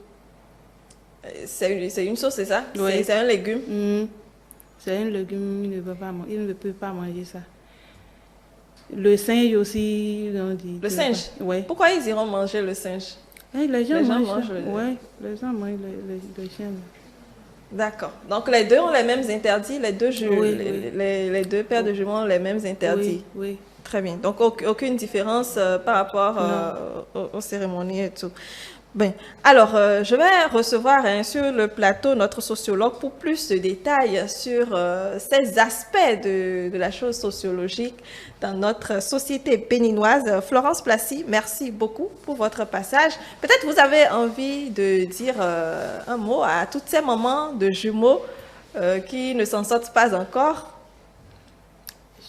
C'est une sauce, c'est ça? Oui. C'est un légume? C'est un légume, il ne peut pas manger ça. Le singe aussi, on dit. Le singe? Oui. Pourquoi ils iront manger le singe? Les gens mangent. Oui, les gens mangent le chien. D'accord. Donc les deux ont les mêmes interdits, les deux les deux paires de jumeaux ont les mêmes interdits. Oui. Très bien. Donc aucune différence par rapport aux cérémonies et tout. Bien. Alors, je vais recevoir sur le plateau notre sociologue pour plus de détails sur ces aspects de la chose sociologique dans notre société béninoise. Florence Placy, merci beaucoup pour votre passage. Peut-être vous avez envie de dire un mot à toutes ces mamans de jumeaux qui ne s'en sortent pas encore.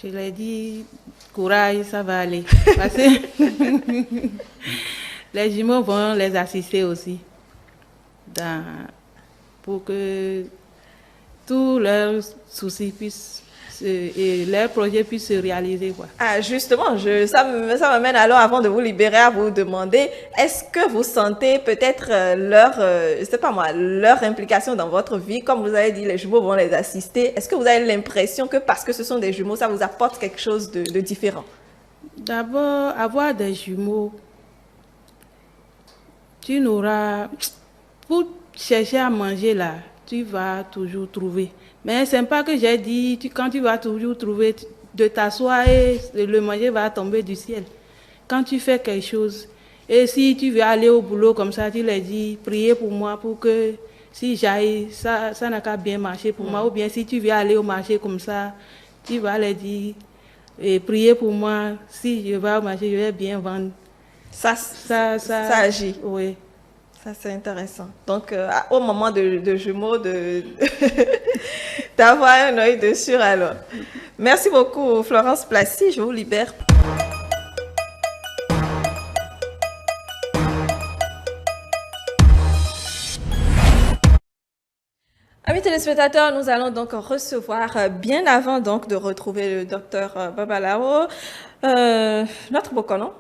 Je l'ai dit, courage, ça va aller. Parce que les jumeaux vont les assister aussi pour que tous leurs soucis et leurs projets puissent se réaliser, quoi. Ah, justement, ça m'amène alors, avant de vous libérer, à vous demander, est-ce que vous sentez peut-être leur implication dans votre vie? Comme vous avez dit, les jumeaux vont les assister. Est-ce que vous avez l'impression que parce que ce sont des jumeaux, ça vous apporte quelque chose de différent? D'abord, avoir des jumeaux, tu n'auras... Pour chercher à manger là, tu vas toujours trouver. Mais c'est pas que j'ai dit, quand tu vas toujours trouver, de t'asseoir et le manger va tomber du ciel. Quand tu fais quelque chose, et si tu veux aller au boulot comme ça, tu leur dis, priez pour moi pour que si j'aille, ça n'a qu'à bien marcher pour moi. Ou bien si tu veux aller au marché comme ça, tu vas leur dire, priez pour moi, si je vais au marché, je vais bien vendre. Ça agit. Oui. Ça, c'est intéressant. Donc, au moment de jumeaux, d'avoir un œil dessus, alors. Merci beaucoup, Florence Placy. Je vous libère. téléspectateurs, nous allons donc recevoir, bien avant donc de retrouver le docteur Babalao, notre Bokono,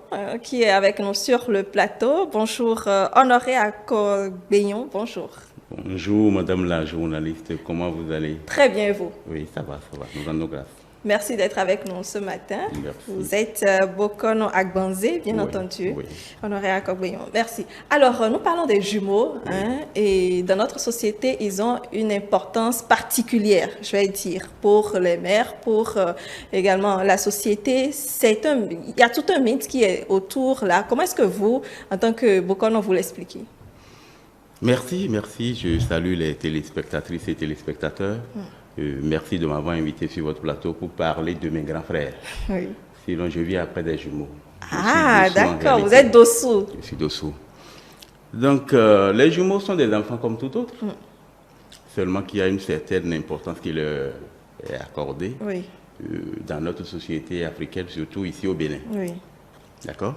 qui est avec nous sur le plateau. Bonjour, Honoré Akogbeyon, bonjour. Bonjour, madame la journaliste, comment vous allez? Très bien, et vous? Oui, ça va, nous rendons grâce. Merci d'être avec nous ce matin. Merci. Vous êtes Bokono Agbanze, bien entendu. Oui. Honoré Akogbeyon, merci. Alors, nous parlons des jumeaux, hein, et dans notre société, ils ont une importance particulière, je vais dire, pour les mères, pour également la société. Il y a tout un mythe qui est autour là. Comment est-ce que vous, en tant que Bokono, vous l'expliquez? Merci. Je salue les téléspectatrices et téléspectateurs. Merci de m'avoir invité sur votre plateau pour parler de mes grands frères. Oui. Sinon, je vis après des jumeaux. Ah, d'accord, vous êtes dessous. Je suis dessous. Donc, les jumeaux sont des enfants comme tout autre. Seulement qu'il y a une certaine importance qui leur est accordée dans notre société africaine, surtout ici au Bénin. Oui. D'accord?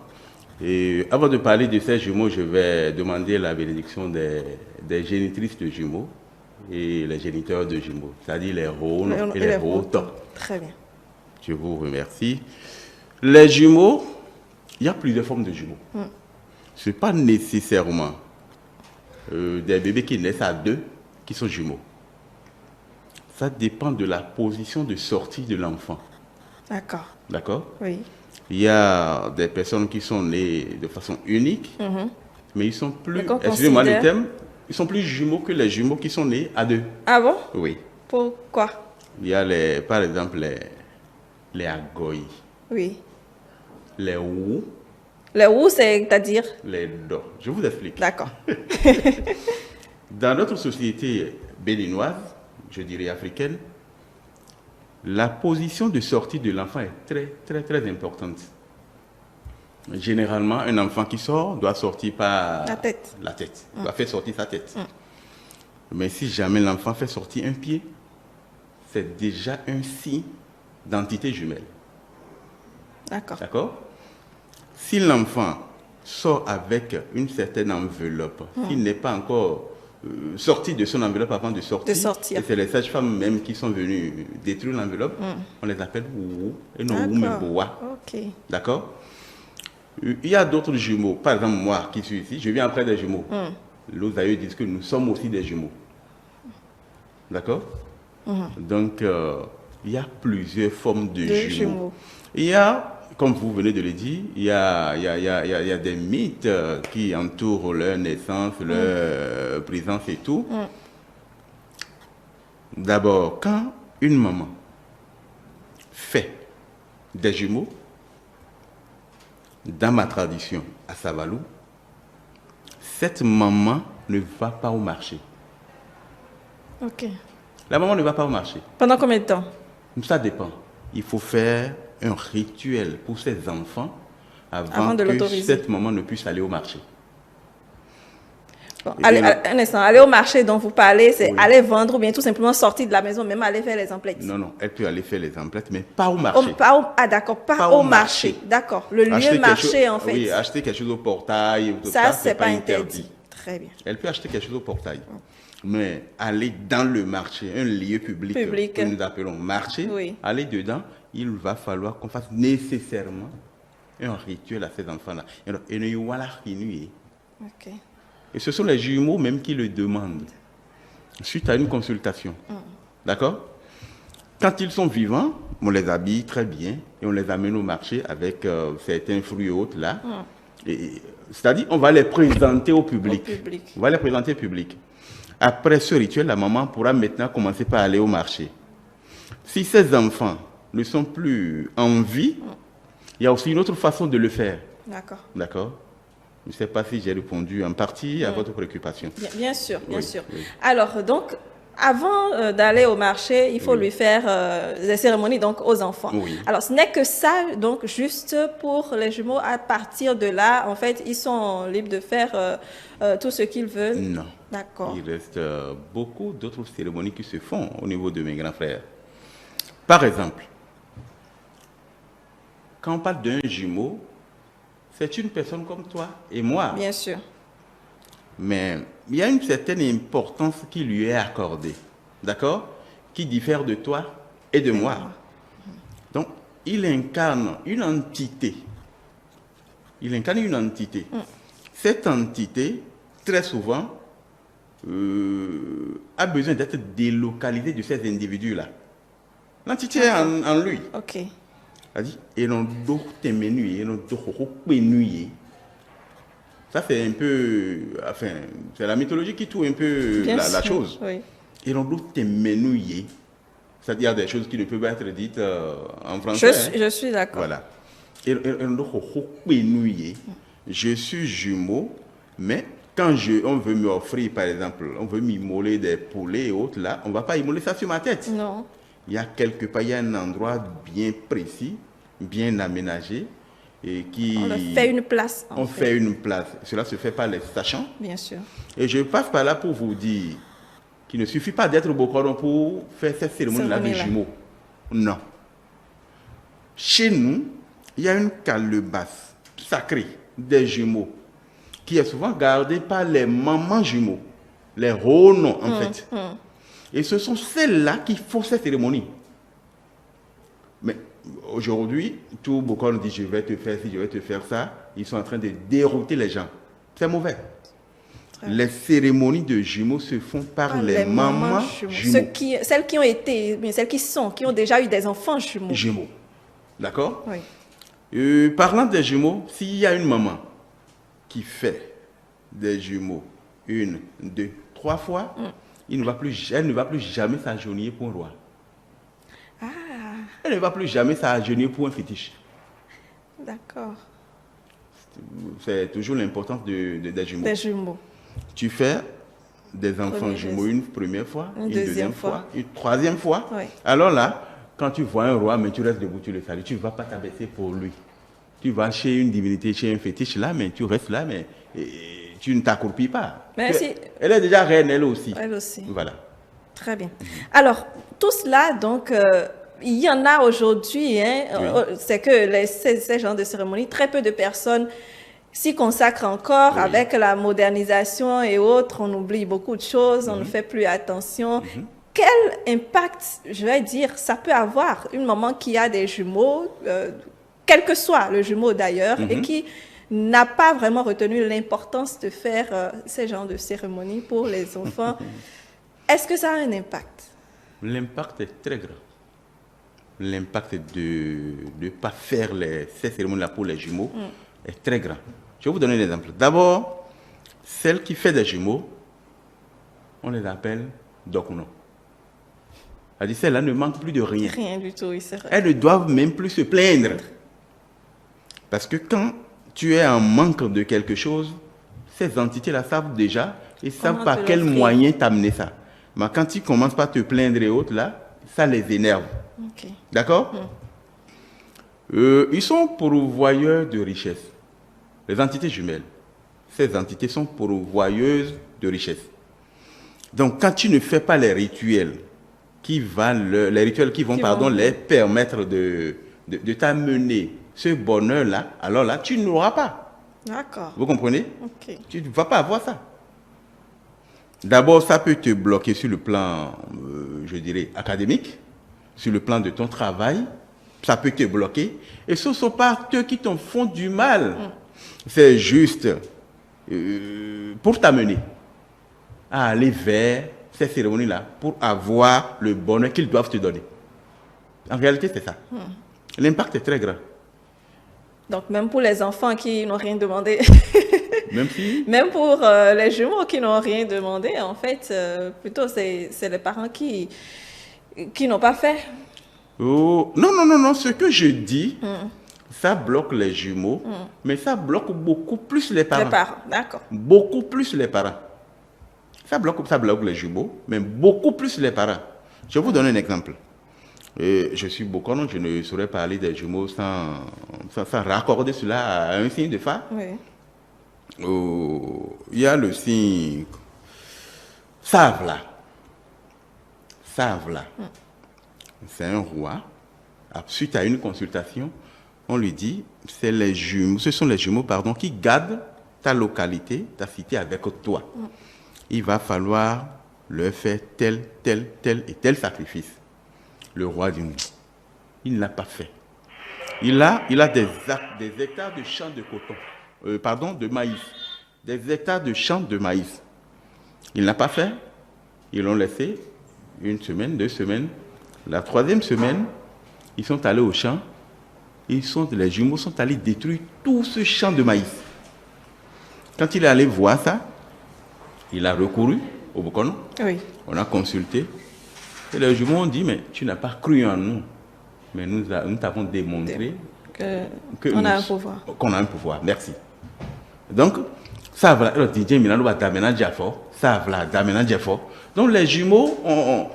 Et avant de parler de ces jumeaux, je vais demander la bénédiction des génitrices de jumeaux et les géniteurs de jumeaux, c'est-à-dire les rônes et les rôtons. Très bien. Je vous remercie. Les jumeaux, il y a plusieurs formes de jumeaux. Ce n'est pas nécessairement des bébés qui naissent à deux qui sont jumeaux. Ça dépend de la position de sortie de l'enfant. D'accord. D'accord? Oui. Il y a des personnes qui sont nées de façon unique, mais ils sont plus, excusez-moi le terme, ils sont plus jumeaux que les jumeaux qui sont nés à deux. Ah bon? Oui. Pourquoi? Il y a par exemple les agoïs. Oui. Les ou. Les ou, c'est-à-dire? Les do. Je vous explique. D'accord. Dans notre société béninoise, je dirais africaine, la position de sortie de l'enfant est très importante. Généralement, un enfant qui sort doit sortir par la tête. Doit faire sortir sa tête. Mais si jamais l'enfant fait sortir un pied, c'est déjà un signe d'entité jumelle. D'accord? Si l'enfant sort avec une certaine enveloppe, s'il n'est pas encore sorti de son enveloppe avant de sortir. Et c'est les sages-femmes même qui sont venues détruire l'enveloppe. On les appelle ou et non ou mais boa. D'accord? Il y a d'autres jumeaux. Par exemple, moi qui suis ici, je viens après des jumeaux. Les aïeux disent que nous sommes aussi des jumeaux. D'accord? Donc, il y a plusieurs formes de jumeaux. Il y a, comme vous venez de le dire, il y a des mythes qui entourent leur naissance, leur présence et tout. D'abord, quand une maman fait des jumeaux, dans ma tradition à Savalou, cette maman ne va pas au marché. Ok. La maman ne va pas au marché. Pendant combien de temps? Ça dépend. Il faut faire un rituel pour ses enfants avant de que cette maman ne puisse aller au marché. Bon, un instant, aller au marché dont vous parlez, c'est aller vendre ou bien tout simplement sortir de la maison, même aller faire les emplettes? Non, elle peut aller faire les emplettes, mais pas au marché. D'accord, pas au marché. D'accord, le lieu marché en fait. Oui, acheter quelque chose au portail, ça c'est pas interdit. Très bien. Elle peut acheter quelque chose au portail. Mais aller dans le marché, un lieu public que nous appelons marché, aller dedans, il va falloir qu'on fasse nécessairement un rituel à ces enfants-là. Et ne voilà rien. Et ce sont les jumeaux même qui le demandent, suite à une consultation. D'accord? Quand ils sont vivants, on les habille très bien et on les amène au marché avec certains fruits et autres là. C'est-à-dire, on va les présenter au public. On va les présenter au public. Après ce rituel, la maman pourra maintenant commencer par aller au marché. Si ces enfants ne sont plus en vie, il y a aussi une autre façon de le faire. D'accord? Je ne sais pas si j'ai répondu en partie à votre préoccupation. Bien sûr. Alors, donc, avant d'aller au marché, il faut lui faire des cérémonies donc, aux enfants. Alors, ce n'est que ça, donc, juste pour les jumeaux. À partir de là, en fait, ils sont libres de faire tout ce qu'ils veulent. Non. D'accord. Il reste beaucoup d'autres cérémonies qui se font au niveau de mes grands frères. Par exemple, quand on parle d'un jumeau, c'est une personne comme toi et moi. Bien sûr. Mais il y a une certaine importance qui lui est accordée. d'accord, qui diffère de toi et de moi. Donc, il incarne une entité. Il incarne une entité. Cette entité, très souvent, a besoin d'être délocalisée de ces individus-là. L'entité est en lui. Ok. C'est-à-dire, ça, c'est un peu... Enfin, c'est la mythologie qui tourne un peu la chose. Oui. Et l'on doit t'émenouiller. C'est-à-dire des choses qui ne peuvent pas être dites en français. Je suis d'accord. Voilà. Et l'on doit t'émenouiller. Je suis jumeau, mais quand on veut m'offrir, par exemple, on veut m'immoler des poulets et autres, là, on ne va pas immoler ça sur ma tête. Non. Il y a quelque part, il y a un endroit bien précis, bien aménagé, et qui... On leur fait une place. On fait une place. Cela se fait par les sachants. Bien sûr. Et je passe par là pour vous dire qu'il ne suffit pas d'être Bokoron pour faire cette cérémonie-là de jumeaux. Non. Chez nous, il y a une calebasse sacrée des jumeaux qui est souvent gardée par les mamans jumeaux, les ronoms en fait. Et ce sont celles-là qui font cette cérémonie. Mais aujourd'hui, tout Bokoron dit je vais te faire ci, je vais te faire ça. Ils sont en train de dérouter les gens. C'est mauvais. Les cérémonies de jumeaux se font par les mamans jumeaux. Celles qui ont été, mais celles qui ont déjà eu des enfants jumeaux. Jumeaux. D'accord? Oui. Parlant des jumeaux, s'il y a une maman qui fait des jumeaux 1, 2, 3 fois, elle ne va plus jamais s'agenouiller pour un roi. Elle ne va plus jamais s'agenouiller pour un fétiche. D'accord. C'est toujours l'importance des jumeaux. Des jumeaux. Tu fais des enfants jumeaux une première fois, une deuxième fois, une troisième fois. Oui. Alors là, quand tu vois un roi, mais tu restes debout, tu le salues, tu ne vas pas t'abaisser pour lui. Tu vas chez une divinité, chez un fétiche là, mais tu restes là, mais tu ne t'accroupis pas. Elle est déjà reine, elle aussi. Elle aussi. Voilà. Très bien. Alors, tout cela, donc, il y en a aujourd'hui, hein, Oui. c'est que ces genres de cérémonies, très peu de personnes s'y consacrent encore. Oui. Avec la modernisation et autres, on oublie beaucoup de choses, on ne fait plus attention. Quel impact, je vais dire, ça peut avoir une maman qui a des jumeaux, quel que soit le jumeau d'ailleurs, et qui n'a pas vraiment retenu l'importance de faire ces genres de cérémonies pour les enfants. Est-ce que ça a un impact? L'impact est très grand. L'impact de ne pas faire ces cérémonies-là pour les jumeaux est très grand. Je vais vous donner un exemple. D'abord, celle qui fait des jumeaux, on les appelle Dokno. C'est-à-dire celles-là ne manquent plus de rien. Rien du tout, oui, c'est vrai. Elles ne doivent même plus se plaindre. Parce que quand tu es en manque de quelque chose, ces entités-là savent déjà et savent par quel moyen t'amener ça. Mais quand tu commences par te plaindre et autres, là, ça les énerve. Okay. D'accord? Ils sont pourvoyeurs de richesse. Les entités jumelles, ces entités sont pourvoyeuses de richesse. Donc, quand tu ne fais pas les rituels qui vont les permettre de t'amener ce bonheur-là, alors là, tu n'auras pas. D'accord. Vous comprenez? Okay. Tu ne vas pas avoir ça. D'abord, ça peut te bloquer sur le plan, je dirais, académique, sur le plan de ton travail. Ça peut te bloquer. Et ce ne sont pas eux qui t'en font du mal. C'est juste pour t'amener à aller vers ces cérémonies-là pour avoir le bonheur qu'ils doivent te donner. En réalité, c'est ça. L'impact est très grand. Donc, même pour les enfants qui n'ont rien demandé. Même pour les jumeaux qui n'ont rien demandé, en fait, plutôt, c'est les parents qui n'ont pas fait. Oh, non. Ce que je dis, ça bloque les jumeaux, mais ça bloque beaucoup plus les parents. Les parents, d'accord. Beaucoup plus les parents. Ça bloque les jumeaux, mais beaucoup plus les parents. Je vais vous donner un exemple. Je suis Bokoron, je ne saurais parler des jumeaux sans raccorder cela à un signe de phare. Oui. Il y a le signe Savla. C'est un roi. Suite à une consultation, on lui dit, ce sont les jumeaux qui gardent ta localité, ta cité avec toi. Il va falloir leur faire tel et tel sacrifice. Le roi dit non. Il ne l'a pas fait. Il a des hectares de champs de coton, de maïs. Des hectares de champs de maïs. Il n'a pas fait. Ils l'ont laissé 1 semaine, 2 semaines. La 3e semaine, ils sont allés au champ. Les jumeaux sont allés détruire tout ce champ de maïs. Quand il est allé voir ça, il a recouru au Bokono. Oui. On a consulté. Et les jumeaux ont dit, mais tu n'as pas cru en nous. Mais nous t'avons démontré qu'on a un pouvoir. Qu'on a un pouvoir. Merci. Donc, ça va. Donc, les jumeaux ont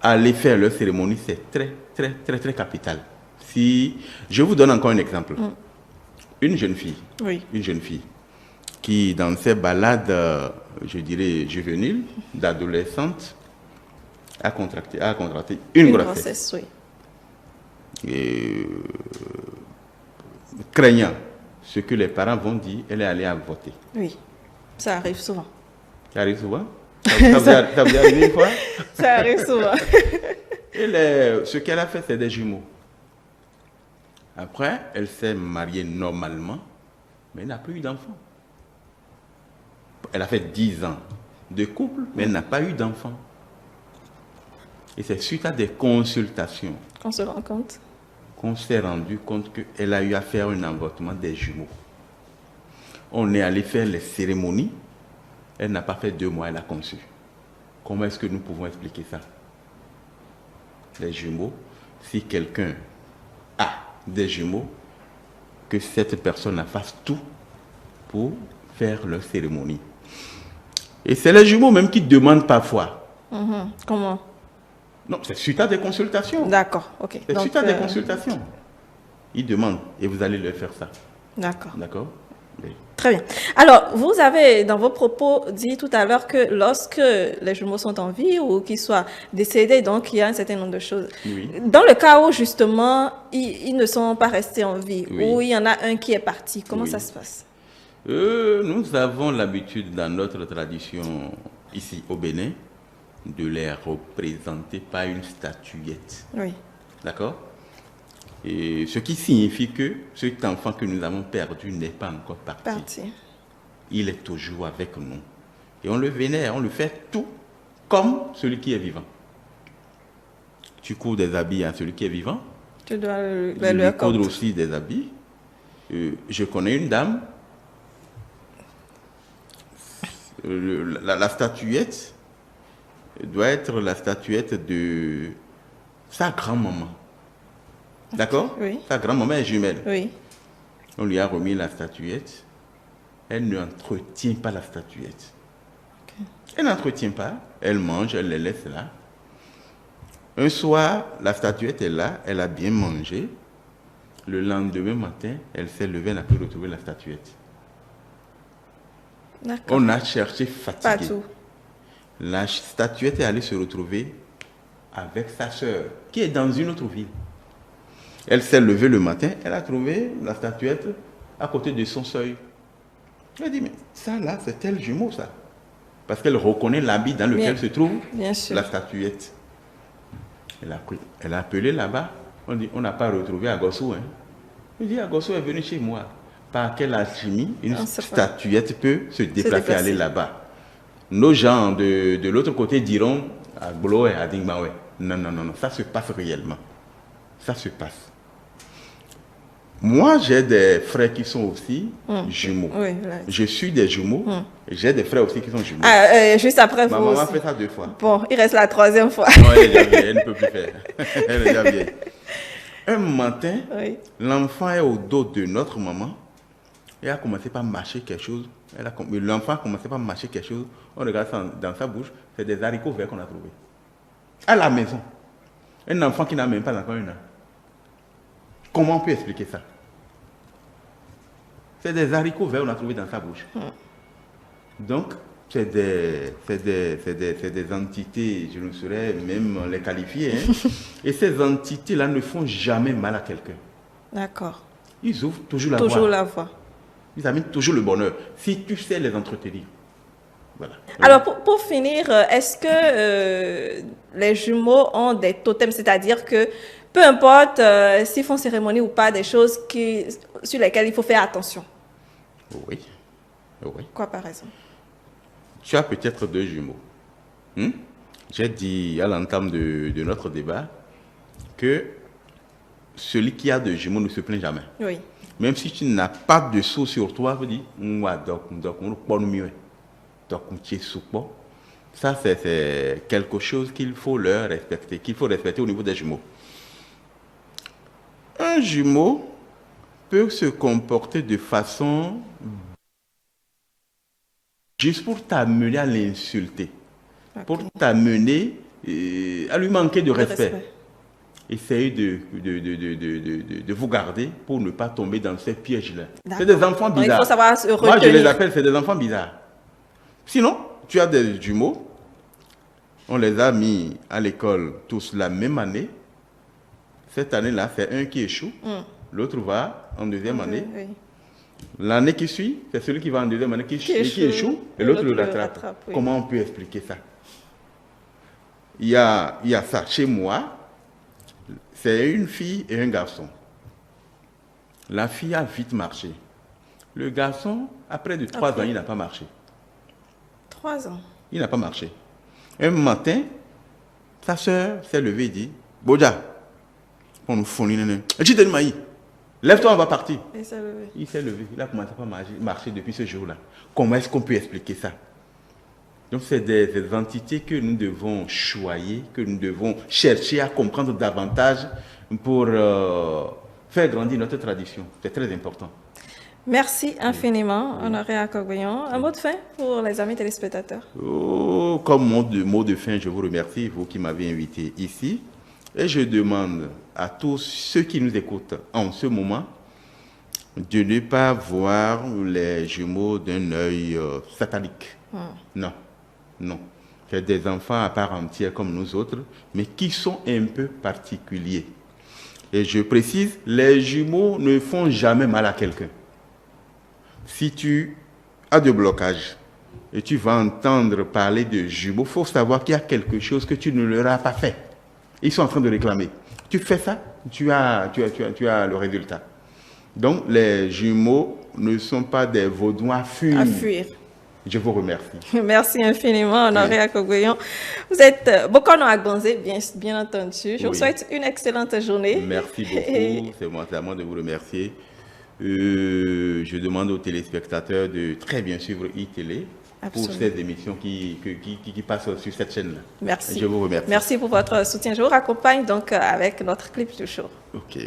allé faire leur cérémonie. C'est très capital. Si je vous donne encore un exemple. Une jeune fille. Oui. Une jeune fille qui, dans ses balades, je dirais, juvéniles, d'adolescente, a contracté une grossesse. Oui. Et, craignant ce que les parents vont dire, elle est allée voter. Oui, ça arrive souvent. Ça arrive souvent? Ça vous est arrivé une fois? Ça arrive souvent. Et ce qu'elle a fait, c'est des jumeaux. Après, elle s'est mariée normalement, mais elle n'a plus eu d'enfant. Elle a fait 10 ans de couple, mais elle n'a pas eu d'enfant. Et c'est suite à des consultations qu'on se rend compte. Qu'on s'est rendu compte qu'elle a eu à faire un avortement des jumeaux. On est allé faire les cérémonies. Elle n'a pas fait 2 mois, elle a conçu. Comment est-ce que nous pouvons expliquer ça? Les jumeaux, si quelqu'un a des jumeaux, que cette personne fasse tout pour faire leur cérémonie. Et c'est les jumeaux même qui demandent parfois. Comment? Non, c'est suite à des consultations. D'accord, ok. C'est suite à des consultations. Ils demandent et vous allez leur faire ça. D'accord. D'accord? Oui. Très bien. Alors, vous avez dans vos propos dit tout à l'heure que lorsque les jumeaux sont en vie ou qu'ils soient décédés, donc il y a un certain nombre de choses. Oui. Dans le cas où justement ils ne sont pas restés en vie, Oui. ou il y en a un qui est parti, comment Oui. ça se passe? Nous avons l'habitude dans notre tradition ici au Bénin de les représenter par une statuette. Oui. D'accord? Et ce qui signifie que cet enfant que nous avons perdu n'est pas encore parti. Il est toujours avec nous. Et on le vénère, on le fait tout comme celui qui est vivant. Tu cours des habits à celui qui est vivant. Tu dois lui coudre aussi des habits. Je connais une dame. La statuette doit être la statuette de sa grand-maman. D'accord? Oui. Sa grand-maman est jumelle. Oui. On lui a remis la statuette. Elle n'entretient pas la statuette. Okay. Elle n'entretient pas. Elle mange, elle les laisse là. Un soir, la statuette est là. Elle a bien mangé. Le lendemain matin, elle s'est levée, elle n'a pu retrouver la statuette. On a cherché fatigué. Pas tout. La statuette est allée se retrouver avec sa sœur, qui est dans une autre ville. Elle s'est levée le matin, elle a trouvé la statuette à côté de son seuil. Elle a dit, mais ça là, c'est tel jumeau ça. Parce qu'elle reconnaît l'habit dans lequel se trouve la statuette. Elle a appelé là-bas. On dit, on n'a pas retrouvé Agossou. Hein. Elle dit, Agossou est venu chez moi. Par quelle alchimie une statuette peut se déplacer, aller là-bas? Nos gens de l'autre côté diront, à Bolo et à Dingbawe. Non, ça se passe réellement. Ça se passe. Moi, j'ai des frères qui sont aussi jumeaux. Oui, je suis des jumeaux. Et j'ai des frères aussi qui sont jumeaux. Juste après, ma maman a fait ça 2 fois. Bon, il reste la 3e fois. Non, elle est déjà vieille, elle ne peut plus faire. Elle est déjà vieille. Un matin, l'enfant est au dos de notre maman. Elle a commencé par mâcher quelque chose. L'enfant a commencé par mâcher quelque chose. On regarde ça dans sa bouche. C'est des haricots verts qu'on a trouvés. À la maison. Un enfant qui n'a même pas encore 1 an. Comment on peut expliquer ça? C'est des haricots verts qu'on a trouvés dans sa bouche. Donc, c'est des entités, je ne saurais même les qualifier. Hein. Et ces entités-là ne font jamais mal à quelqu'un. D'accord. Ils ouvrent toujours la voie. Toujours la voie. Ils amènent toujours le bonheur. Si tu sais les entretenir. Voilà. Alors, pour finir, est-ce que les jumeaux ont des totems, c'est-à-dire que peu importe s'ils font cérémonie ou pas, des choses sur lesquelles il faut faire attention? Oui. Oui. Quoi par exemple? Tu as peut-être 2 jumeaux. J'ai dit à l'entame de notre débat que celui qui a 2 jumeaux ne se plaint jamais. Oui. Même si tu n'as pas de sceau sur toi, vous dites, ça c'est quelque chose qu'il faut leur respecter, qu'il faut respecter au niveau des jumeaux. Un jumeau peut se comporter de façon juste pour t'amener à l'insulter, pour t'amener à lui manquer de respect. Essayez de vous garder pour ne pas tomber dans ces pièges-là. C'est des enfants bizarres. Il faut savoir se retenir. Moi, je les appelle, c'est des enfants bizarres. Sinon, tu as des jumeaux, on les a mis à l'école tous la même année. Cette année-là, c'est un qui échoue, l'autre va en 2e année. Oui. L'année qui suit, c'est celui qui va en 2e année qui échoue et l'autre le rattrape. Oui. Comment on peut expliquer ça? Il y a ça. Chez moi, c'est une fille et un garçon. La fille a vite marché. Le garçon, après 3 ans, il n'a pas marché. 3 ans? Il n'a pas marché. Un matin, sa soeur s'est levée et dit, Boja, on nous fournit. Tu t'es maïs. Lève-toi, on va partir. Il s'est levé. Il a commencé à marcher depuis ce jour-là. Comment est-ce qu'on peut expliquer ça? Donc, c'est des entités que nous devons choyer, que nous devons chercher à comprendre davantage pour faire grandir notre tradition. C'est très important. Merci infiniment, Honoré Akogbeyon. Un mot de fin pour les amis téléspectateurs? Comme mot de fin, je vous remercie, vous qui m'avez invité ici. Et je demande à tous ceux qui nous écoutent en ce moment de ne pas voir les jumeaux d'un œil satanique. Non. C'est des enfants à part entière comme nous autres, mais qui sont un peu particuliers. Et je précise, les jumeaux ne font jamais mal à quelqu'un. Si tu as de blocage et tu vas entendre parler de jumeaux, il faut savoir qu'il y a quelque chose que tu ne leur as pas fait. Ils sont en train de réclamer. Tu fais ça, tu as le résultat. Donc, les jumeaux ne sont pas des vaudous à fuir. Je vous remercie. Merci infiniment, Honoré Akogbeyon. Vous êtes Bokono Agbonze, bien entendu. Je vous souhaite une excellente journée. Merci beaucoup. C'est à moi de vous remercier. Je demande aux téléspectateurs de très bien suivre iTélé pour ces émissions qui passent sur cette chaîne-là. Merci. Je vous remercie. Merci pour votre soutien. Je vous raccompagne donc avec notre clip du show. Ok.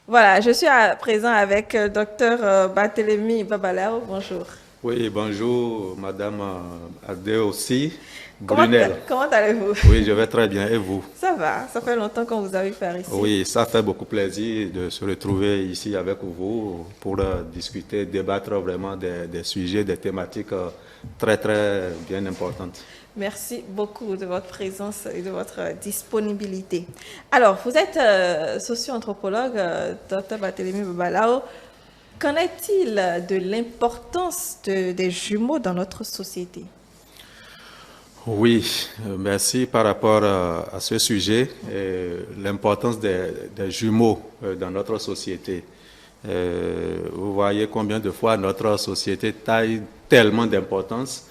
Voilà, je suis à présent avec Dr Barthélémy Babalao. Bonjour. Oui, bonjour, Madame Adé aussi. Comment allez-vous? Oui, je vais très bien. Et vous? Ça va, ça fait longtemps qu'on vous a vu par ici. Oui, ça fait beaucoup plaisir de se retrouver ici avec vous pour discuter, débattre vraiment des sujets, des thématiques très, très bien importantes. Merci beaucoup de votre présence et de votre disponibilité. Alors, vous êtes socio-anthropologue, Dr Barthélémy Babalao. Qu'en est-il de l'importance des jumeaux dans notre société? Oui, merci par rapport à ce sujet, l'importance des jumeaux dans notre société. Vous voyez combien de fois notre société taille tellement d'importance,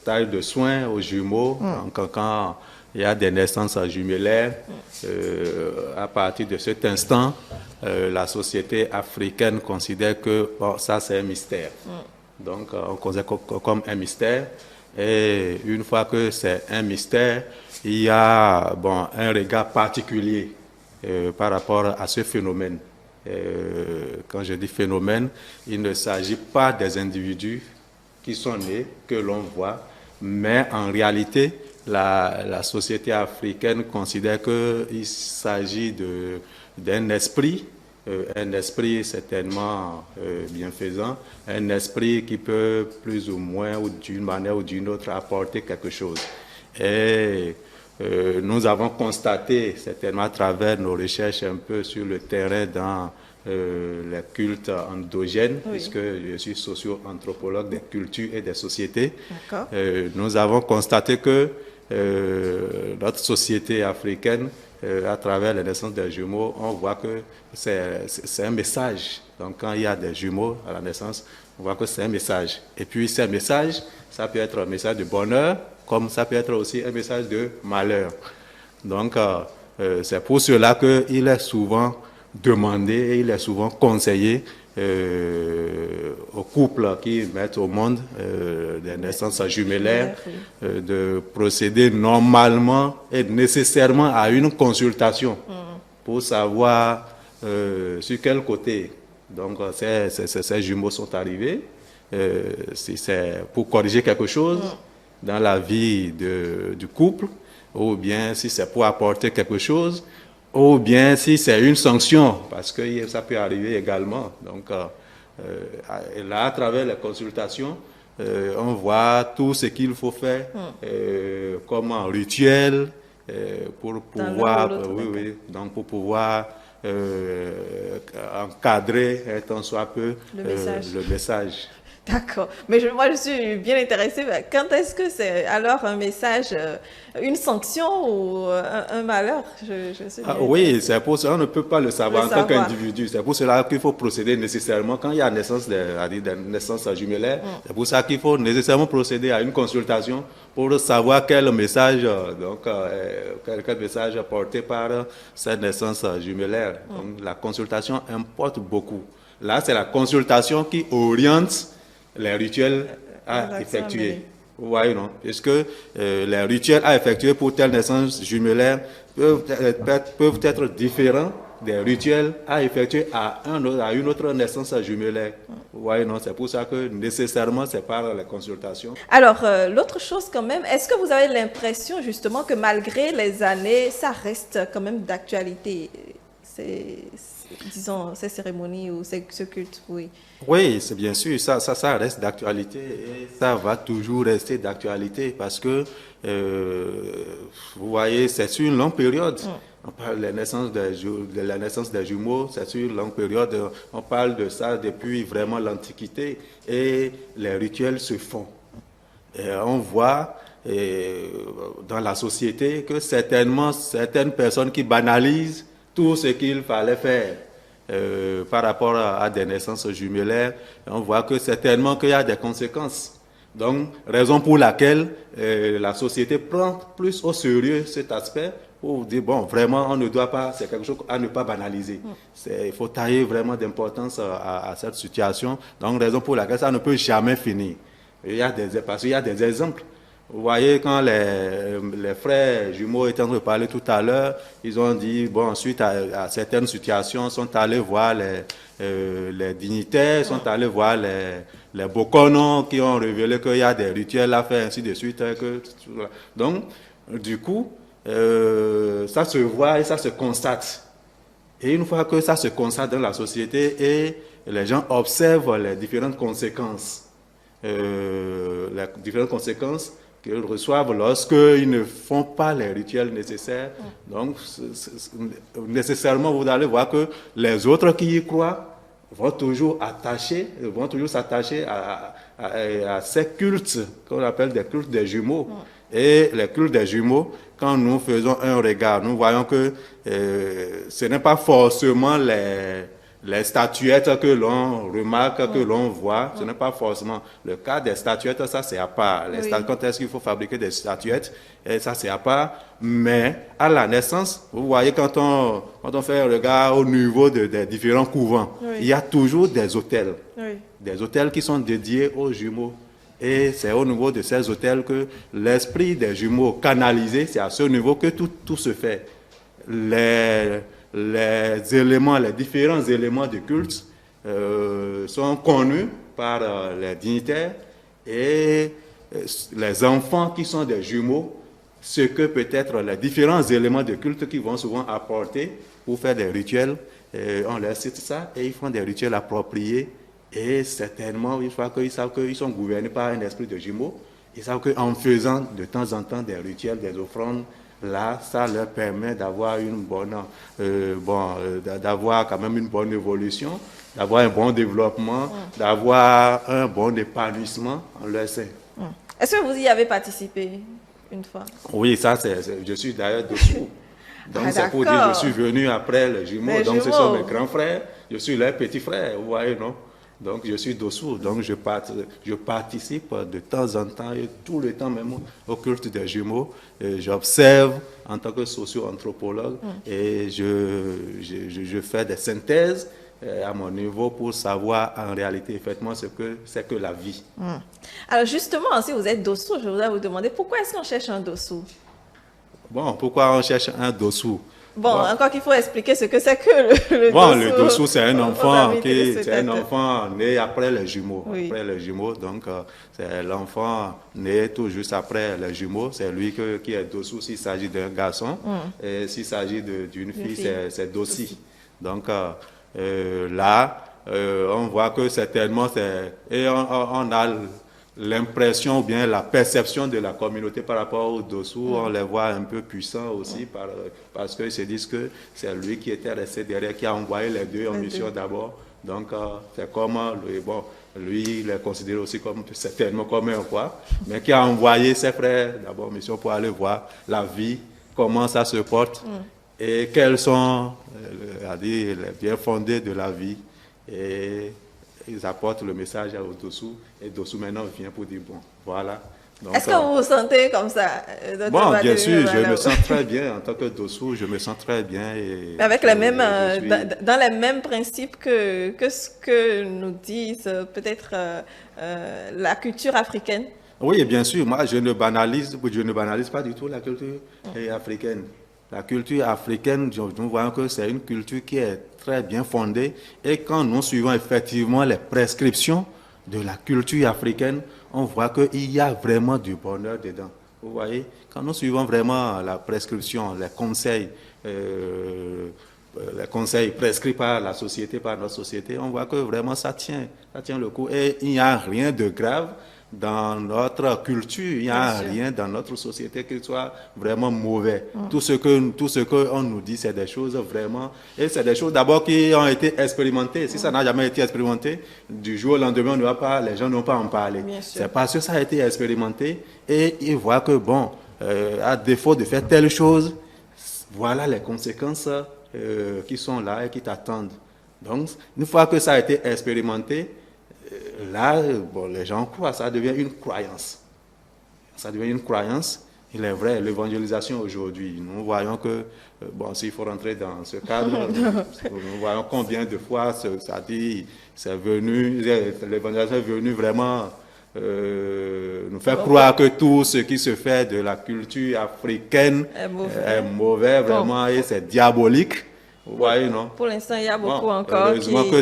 taille de soins aux jumeaux, quand il y a des naissances jumellaires. À partir de cet instant, la société africaine considère que ça c'est un mystère. Donc on considère comme un mystère. Et une fois que c'est un mystère, il y a un regard particulier par rapport à ce phénomène. Quand je dis phénomène, il ne s'agit pas des individus qui sont nés, que l'on voit, Mais en réalité, la société africaine considère qu'il s'agit d'un esprit, un esprit certainement bienfaisant, un esprit qui peut plus ou moins, ou d'une manière ou d'une autre, apporter quelque chose. Et nous avons constaté, certainement à travers nos recherches un peu sur le terrain dans les cultes endogènes, puisque je suis socio-anthropologue des cultures et des sociétés, nous avons constaté que notre société africaine, à travers la naissance des jumeaux, on voit que c'est un message. Donc quand il y a des jumeaux à la naissance, on voit que c'est un message. Et puis ces messages, ça peut être un message de bonheur, comme ça peut être aussi un message de malheur. Donc c'est pour cela qu'il est souvent demandé et il est souvent conseillé aux couples qui mettent au monde des naissances jumellaires de procéder normalement et nécessairement à une consultation pour savoir sur quel côté donc ces jumeaux sont arrivés, si c'est pour corriger quelque chose dans la vie du couple, ou bien si c'est pour apporter quelque chose, ou bien si c'est une sanction, parce que ça peut arriver également. Donc là, à travers les consultations, on voit tout ce qu'il faut faire comme un rituel pour pouvoir, donc pour pouvoir encadrer un tant soit peu le message. D'accord. Mais moi, je suis bien intéressée. Quand est-ce que c'est alors un message, une sanction ou un malheur? Oui, c'est pour ça qu'on ne peut pas le savoir en tant qu'individu. C'est pour cela qu'il faut procéder nécessairement, quand il y a naissance des naissances jumellaires, c'est pour ça qu'il faut nécessairement procéder à une consultation pour savoir quel message, quel message porté par cette naissance jumellaire. Donc, la consultation importe beaucoup. Là, c'est la consultation qui oriente les rituels à effectuer. Vous voyez, non? Puisque les rituels à effectuer pour telle naissance jumellaire peuvent être différents des rituels à effectuer à une autre naissance jumellaire. Vous voyez, non? C'est pour ça que nécessairement, c'est par les consultations. Alors, l'autre chose quand même, est-ce que vous avez l'impression justement que malgré les années, ça reste quand même d'actualité, disons, ces cérémonies ou ce culte, Oui, c'est bien sûr, ça reste d'actualité et ça va toujours rester d'actualité parce que, vous voyez, c'est sur une longue période. On parle de la naissance des jumeaux, c'est sur une longue période. On parle de ça depuis vraiment l'Antiquité et les rituels se font. Et on voit dans la société que certaines personnes qui banalisent tout ce qu'il fallait faire par rapport à des naissances jumellaires, on voit que certainement qu'il y a des conséquences. Donc, raison pour laquelle la société prend plus au sérieux cet aspect pour dire, bon, vraiment, on ne doit pas, c'est quelque chose à ne pas banaliser. Il faut tailler vraiment d'importance à cette situation. Donc, raison pour laquelle ça ne peut jamais finir. Parce qu'il y a des exemples. Vous voyez, quand les frères jumeaux étaient en train de parler tout à l'heure, ils ont dit, bon, suite à certaines situations, sont allés voir les dignitaires, sont allés voir les bokonos qui ont révélé qu'il y a des rituels à faire, ainsi de suite. Donc, du coup, ça se voit et ça se constate. Et une fois que ça se constate dans la société et les gens observent les différentes conséquences, qu'ils reçoivent lorsqu'ils ne font pas les rituels nécessaires. Donc, nécessairement, vous allez voir que les autres qui y croient vont toujours s'attacher à ces cultes qu'on appelle des cultes des jumeaux. Et les cultes des jumeaux, quand nous faisons un regard, nous voyons que ce n'est pas forcément les statuettes que l'on remarque, que l'on voit, ce n'est pas forcément le cas des statuettes, ça c'est à part. Quand est-ce qu'il faut fabriquer des statuettes, et ça c'est à part. Mais à la naissance, vous voyez, quand on fait un regard au niveau des différents couvents, il y a toujours des autels. Des autels qui sont dédiés aux jumeaux. Et c'est au niveau de ces autels que l'esprit des jumeaux canalisé, c'est à ce niveau que tout se fait. Les différents éléments de culte sont connus par les dignitaires et les enfants qui sont des jumeaux, ce que peut-être les différents éléments de culte qu'ils vont souvent apporter pour faire des rituels, on leur cite ça et ils font des rituels appropriés. Et certainement, une fois qu'ils savent qu'ils sont gouvernés par un esprit de jumeaux, ils savent qu'en faisant de temps en temps des rituels, des offrandes, là, ça leur permet d'avoir d'avoir quand même une bonne évolution, d'avoir un bon développement, d'avoir un bon épanouissement en leur sein. Est-ce que vous y avez participé une fois? Oui, ça, je suis d'ailleurs dessous. Donc, c'est pour dire que je suis venu après les jumeaux. Donc, ce sont mes grands frères. Je suis leur petit frère, vous voyez, non? Donc, je suis dessous. Donc, je participe de temps en temps, et tout le temps même, au culte des jumeaux. J'observe en tant que socio-anthropologue et je fais des synthèses à mon niveau pour savoir en réalité, effectivement, ce que c'est que la vie. Alors, justement, si vous êtes dossou, je voudrais vous demander pourquoi est-ce qu'on cherche un dossou? Bon, pourquoi on cherche un dossou? Bon, encore qu'il faut expliquer ce que c'est que le dossou. Bon, le dossou, c'est un enfant né après les jumeaux. Oui. Après les jumeaux, donc c'est l'enfant né tout juste après les jumeaux. C'est lui qui est dossou s'il s'agit d'un garçon. Et s'il s'agit d'une fille, c'est dossi. Donc là, on voit que certainement, et on a l'impression ou bien la perception de la communauté par rapport aux dossous, on les voit un peu puissants aussi parce qu'ils se disent que c'est lui qui était resté derrière, qui a envoyé les deux en mission d'abord. Donc c'est comme lui, il est considéré aussi certainement comme un roi, mais qui a envoyé ses frères d'abord en mission pour aller voir la vie, comment ça se porte et quels sont les bien fondés de la vie. Et ils apportent le message au dossou et dossou maintenant vient pour dire bon, voilà. Est-ce que vous vous sentez comme ça? Bon, bien sûr, je me sens très bien en tant que dossou, je me sens très bien. Avec les mêmes, dans les mêmes principes que ce que nous disent peut-être la culture africaine? Oui, bien sûr, moi je ne banalise pas du tout la culture africaine. La culture africaine, nous voyons que c'est une culture qui est très bien fondée et quand nous suivons effectivement les prescriptions de la culture africaine, on voit qu'il y a vraiment du bonheur dedans. Vous voyez, quand nous suivons vraiment la prescription, les conseils prescrits par la société, par notre société, on voit que vraiment ça tient le coup et il n'y a rien de grave dans notre culture, il n'y a rien dans notre société qui soit vraiment mauvais. Tout ce qu'on nous dit, c'est des choses vraiment... Et c'est des choses d'abord qui ont été expérimentées. Si ça n'a jamais été expérimenté, du jour au lendemain, les gens n'ont pas en parler. C'est parce que ça a été expérimenté et ils voient que, bon, à défaut de faire telle chose, voilà les conséquences qui sont là et qui t'attendent. Donc, une fois que ça a été expérimenté, là, bon, les gens croient, ça devient une croyance. Ça devient une croyance. Il est vrai, l'évangélisation aujourd'hui, nous voyons que, bon, s'il faut rentrer dans ce cadre, nous voyons combien de fois ça dit, l'évangélisation est venue vraiment nous faire croire que tout ce qui se fait de la culture africaine est mauvais vraiment, et c'est diabolique. Vous voyez, non? Pour l'instant, il y a beaucoup encore heureusement que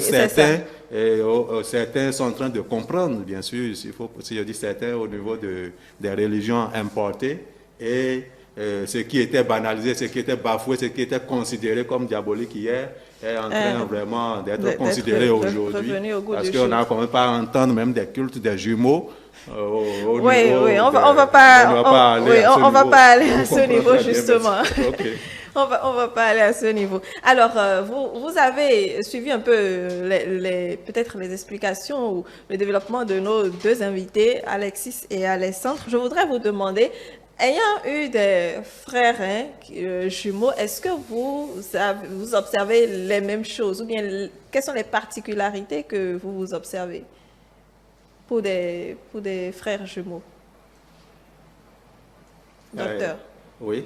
certains sont en train de comprendre, bien sûr, si je dis certains, au niveau des religions importées, et ce qui était banalisé, ce qui était bafoué, ce qui était considéré comme diabolique hier, est en train vraiment d'être considéré aujourd'hui. Parce qu'on n'a quand même pas à entendre même des cultes des jumeaux. On va pas aller à ce niveau, justement. On va pas aller à ce niveau. Alors, vous avez suivi un peu peut-être les explications ou le développement de nos deux invités, Alexis et Alexandre. Je voudrais vous demander, ayant eu des frères jumeaux, est-ce que vous observez les mêmes choses ou bien quelles sont les particularités que vous observez pour des frères jumeaux? Docteur. Oui.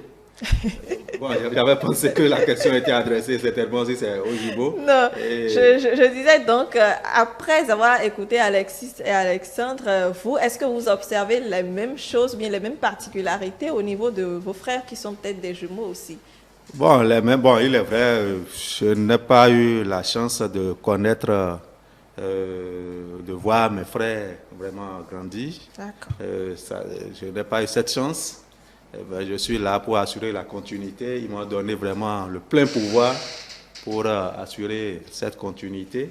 Bon, j'avais pensé que la question était adressée certainement si c'est aux jumeaux. Non, je disais donc, après avoir écouté Alexis et Alexandre, est-ce que vous observez les mêmes choses, bien les mêmes particularités au niveau de vos frères qui sont peut-être des jumeaux aussi? Bon, il est vrai, je n'ai pas eu la chance de connaître de voir mes frères vraiment grandir. Je n'ai pas eu cette chance. Je suis là pour assurer la continuité. Ils m'ont donné vraiment le plein pouvoir pour assurer cette continuité.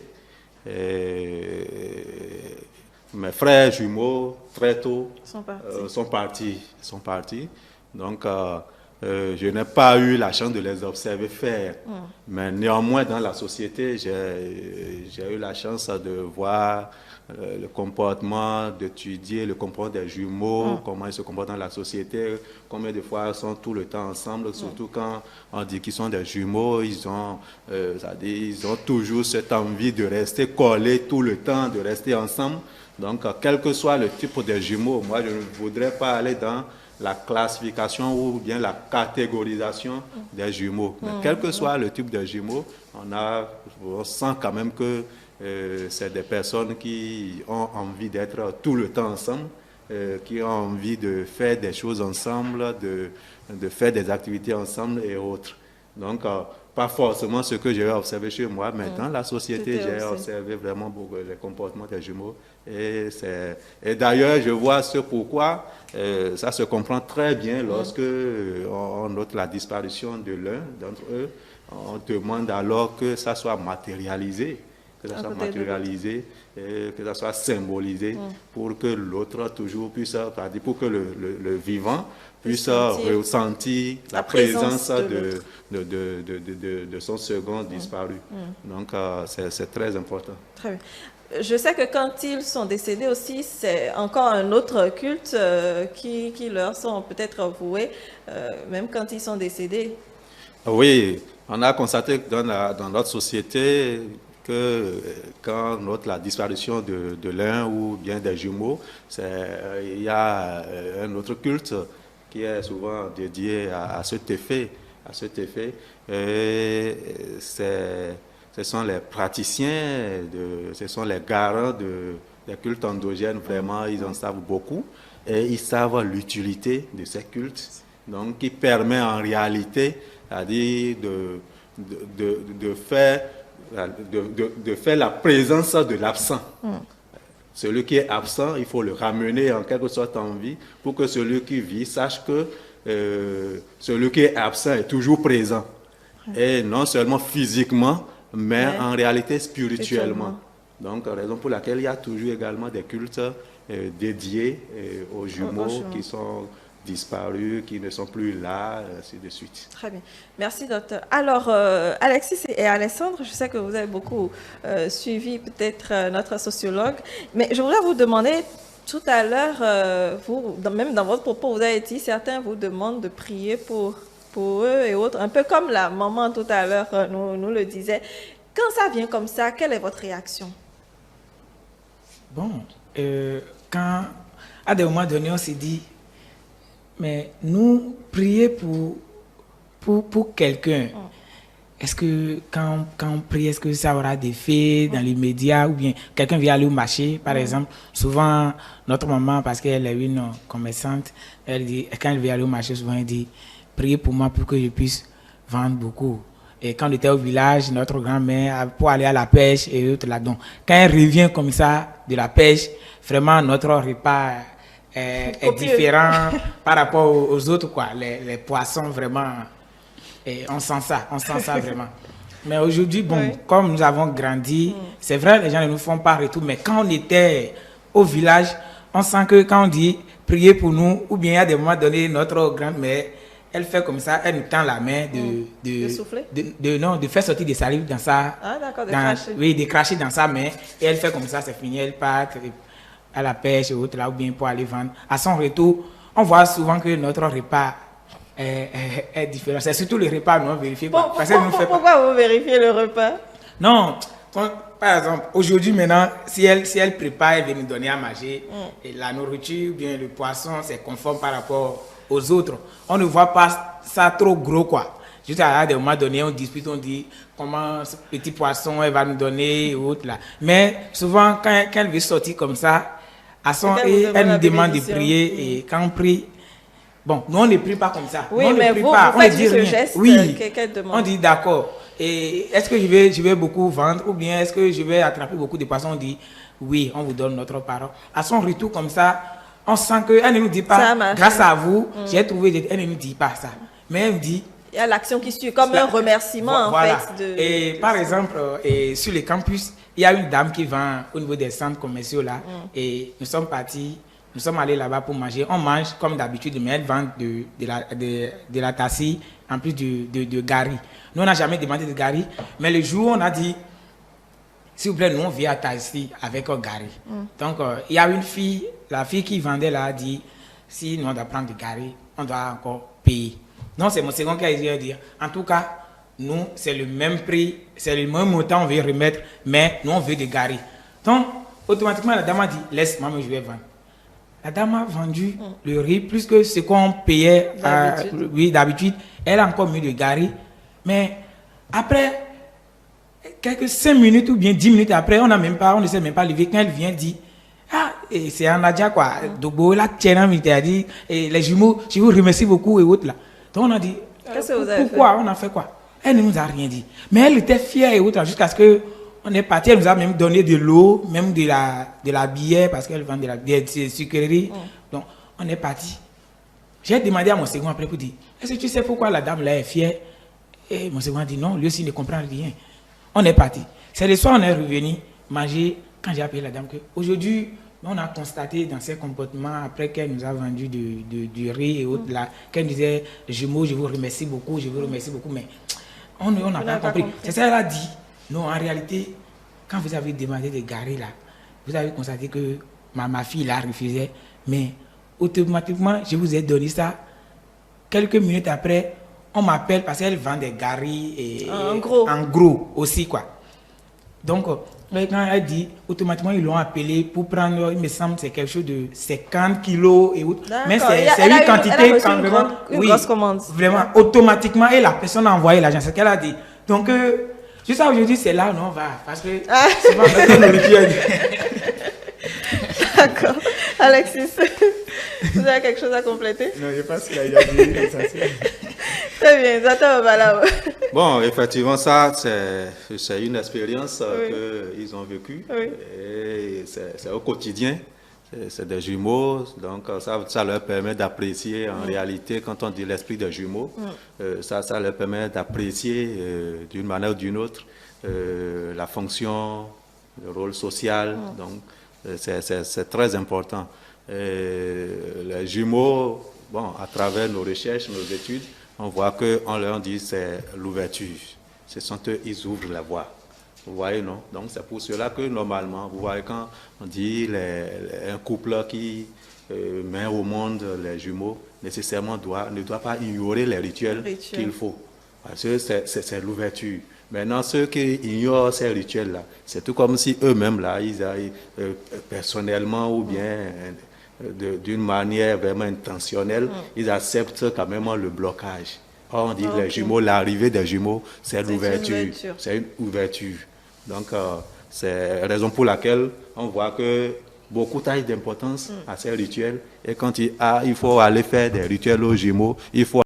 Mes frères jumeaux, très tôt, sont partis. Donc, je n'ai pas eu la chance de les observer faire. Mais néanmoins, dans la société, j'ai eu la chance de voir le comportement, d'étudier le comportement des jumeaux, comment ils se comportent dans la société, combien de fois ils sont tout le temps ensemble, surtout quand on dit qu'ils sont des jumeaux, ils ont toujours cette envie de rester collés tout le temps, de rester ensemble. Donc, quel que soit le type de jumeaux, moi, je ne voudrais pas aller dans la classification ou bien la catégorisation des jumeaux. Mais quel que soit le type de jumeaux, on sent quand même que c'est des personnes qui ont envie d'être tout le temps ensemble, qui ont envie de faire des choses ensemble, de faire des activités ensemble et autres. Donc, pas forcément ce que j'ai observé chez moi, mais dans la société, j'ai observé vraiment beaucoup les comportements des jumeaux. Et d'ailleurs, je vois ce pourquoi ça se comprend très bien lorsque on note la disparition de l'un d'entre eux. On demande alors que ça soit matérialisé, et que ça soit symbolisé pour que l'autre toujours puisse, pour que le vivant puisse ressentir la présence de son second disparu. Donc, c'est très important. Très bien. Je sais que quand ils sont décédés aussi, c'est encore un autre culte qui leur sont peut-être voués, même quand ils sont décédés. Oui, on a constaté que dans notre société que quand on note la disparition de l'un ou bien des jumeaux, il y a un autre culte qui est souvent dédié à cet effet. Et ce sont les praticiens, ce sont les garants des cultes endogènes, vraiment, ils en savent beaucoup. Et ils savent l'utilité de ces cultes, donc qui permet en réalité, c'est-à-dire de faire la présence de l'absent. Celui qui est absent, il faut le ramener en quelque sorte en vie pour que celui qui vit sache que celui qui est absent est toujours présent. Et non seulement physiquement, mais en réalité spirituellement. Donc, raison pour laquelle il y a toujours également des cultes dédiés aux jumeaux qui sont disparus, qui ne sont plus là, ainsi de suite. Très bien. Merci, docteur. Alors, Alexis et Alessandre, je sais que vous avez beaucoup suivi peut-être notre sociologue, mais je voudrais vous demander, tout à l'heure, même dans votre propos, vous avez dit, certains vous demandent de prier pour eux et autres, un peu comme la maman tout à l'heure nous le disait. Quand ça vient comme ça, quelle est votre réaction? Bon, quand à des moments donnés, on s'est dit, mais nous, prier pour quelqu'un, est-ce que quand on prie, est-ce que ça aura des faits dans les médias ou bien quelqu'un vient aller au marché, par exemple? Souvent, notre maman, parce qu'elle est une commerçante, elle dit, quand elle vient aller au marché, souvent elle dit, priez pour moi pour que je puisse vendre beaucoup. Et quand on était au village, notre grand-mère, pour aller à la pêche et autres là-dedans, quand elle revient comme ça de la pêche, vraiment notre repas est différent par rapport aux autres, quoi. Les poissons, vraiment, on sent ça vraiment. Mais aujourd'hui, bon, comme nous avons grandi, c'est vrai, les gens ne nous font pas retour, mais quand on était au village, on sent que quand on dit priez pour nous, ou bien à des moments donnés, notre grand-mère, elle fait comme ça, elle nous tend la main de souffler? De faire sortir des salives dans sa... Ah d'accord, de cracher. Oui, de cracher dans sa main. Et elle fait comme ça, c'est fini, elle part à la pêche et autres là, ou bien pour aller vendre. À son retour, on voit souvent que notre repas est différent. C'est surtout le repas, nous vérifions. Pourquoi vous vérifiez le repas? Non, par exemple, aujourd'hui maintenant, si elle prépare, elle vient nous donner à manger, et la nourriture, bien le poisson, c'est conforme par rapport aux autres. On ne voit pas ça trop gros, quoi. Juste à des moments donnés, on dispute, on dit comment ce petit poisson elle va nous donner et autres là. Mais souvent, quand elle veut sortir comme ça, elle nous demande de prier, et quand on prie, bon, nous on ne prie pas comme ça. Oui, nous, mais on ne prie pas. Vous faites ce geste oui, qu'elle demande. on dit d'accord. et est-ce que je vais beaucoup vendre ou bien est-ce que je vais attraper beaucoup de poissons? On dit, oui, on vous donne notre parole. À son retour comme ça, on sent qu'elle ne nous dit pas, grâce à vous, j'ai trouvé, elle ne nous dit pas ça. Mais elle me dit... Il y a l'action qui suit, comme un remerciement voilà. en fait. Et par exemple, sur les campus, il y a une dame qui vend au niveau des centres commerciaux là. Et nous sommes partis, nous sommes allés là-bas pour manger. On mange comme d'habitude, mais elle vend de la tassie en plus de gari. Nous, on n'a jamais demandé de gari. Mais le jour où on a dit, s'il vous plaît, nous, on vient à tassie avec un gari. Donc, il y a une fille, la fille qui vendait là, a dit, si nous, on doit prendre du gari, on doit encore payer. Non, c'est mon second cas, il dire. En tout cas, nous, c'est le même prix, c'est le même montant, on veut remettre, mais nous, on veut des gari. Donc, automatiquement, la dame a dit, laisse-moi, je vais vendre. La dame a vendu le riz plus que ce qu'on payait d'habitude. Elle a encore mis de gari. Mais après, quelques 5 minutes ou bien 10 minutes après, on ne s'est même pas levé. Quand elle vient, dit, et c'est un Nadia quoi. Dobo, là, Tchéna, a dit, et les jumeaux, je vous remercie beaucoup et autres là. Donc on a dit, pourquoi on a fait quoi? Elle ne nous a rien dit. Mais elle était fière et autres jusqu'à ce qu'on est parti. Elle nous a même donné de l'eau, même de la bière, parce qu'elle vend des sucreries. Donc on est parti. J'ai demandé à mon second après pour dire, est-ce que tu sais pourquoi la dame là est fière? Et mon second a dit non, lui aussi ne comprend rien. On est parti. C'est le soir on est revenu manger. Quand j'ai appelé la dame que aujourd'hui, on a constaté dans ses comportements, après qu'elle nous a vendu du riz et autres, là, qu'elle disait, jumeaux, je vous remercie beaucoup, mais on n'a pas compris. C'est ça qu'elle a dit. Non, en réalité, quand vous avez demandé de garer là, vous avez constaté que ma fille là refusait, mais automatiquement, je vous ai donné ça. Quelques minutes après, on m'appelle parce qu'elle vend des garis et en gros aussi, quoi. Donc, quand elle dit, automatiquement, ils l'ont appelé pour prendre, il me semble, c'est quelque chose de 50 kilos et autres. Mais c'est une quantité quand vraiment. Une grosse commande. Vraiment, automatiquement, et la personne a envoyé l'argent. C'est ce qu'elle a dit. Donc, jusqu'à aujourd'hui, c'est là où on va. Parce que c'est pas notre nourriture. D'accord. Alexis, vous avez quelque chose à compléter? Non, je pense qu'il a déjà dit l'essentiel. Très bien, Zata Obala. Bon, effectivement, ça, c'est une expérience qu'ils ont vécue. Oui. Et c'est au quotidien. C'est des jumeaux, donc ça leur permet d'apprécier en réalité, quand on dit l'esprit des jumeaux, ça leur permet d'apprécier d'une manière ou d'une autre la fonction, le rôle social. Donc, c'est très important. Les jumeaux, bon, à travers nos recherches, nos études, on voit qu'on leur dit c'est l'ouverture. Ce sont eux, ils ouvrent la voie. Vous voyez, non? Donc, c'est pour cela que, normalement, vous voyez, quand on dit un couple qui met au monde les jumeaux, nécessairement ne doit pas ignorer les rituels qu'il faut. Parce que c'est l'ouverture. Maintenant, ceux qui ignorent ces rituels-là, c'est tout comme si eux-mêmes, là, personnellement ou bien d'une manière vraiment intentionnelle, ils acceptent quand même le blocage. Or, on dit les jumeaux, l'arrivée des jumeaux, c'est l'ouverture. C'est une ouverture. Donc, c'est la raison pour laquelle on voit que beaucoup taillent d'importance à ces rituels. Et quand il faut aller faire des rituels aux jumeaux, il faut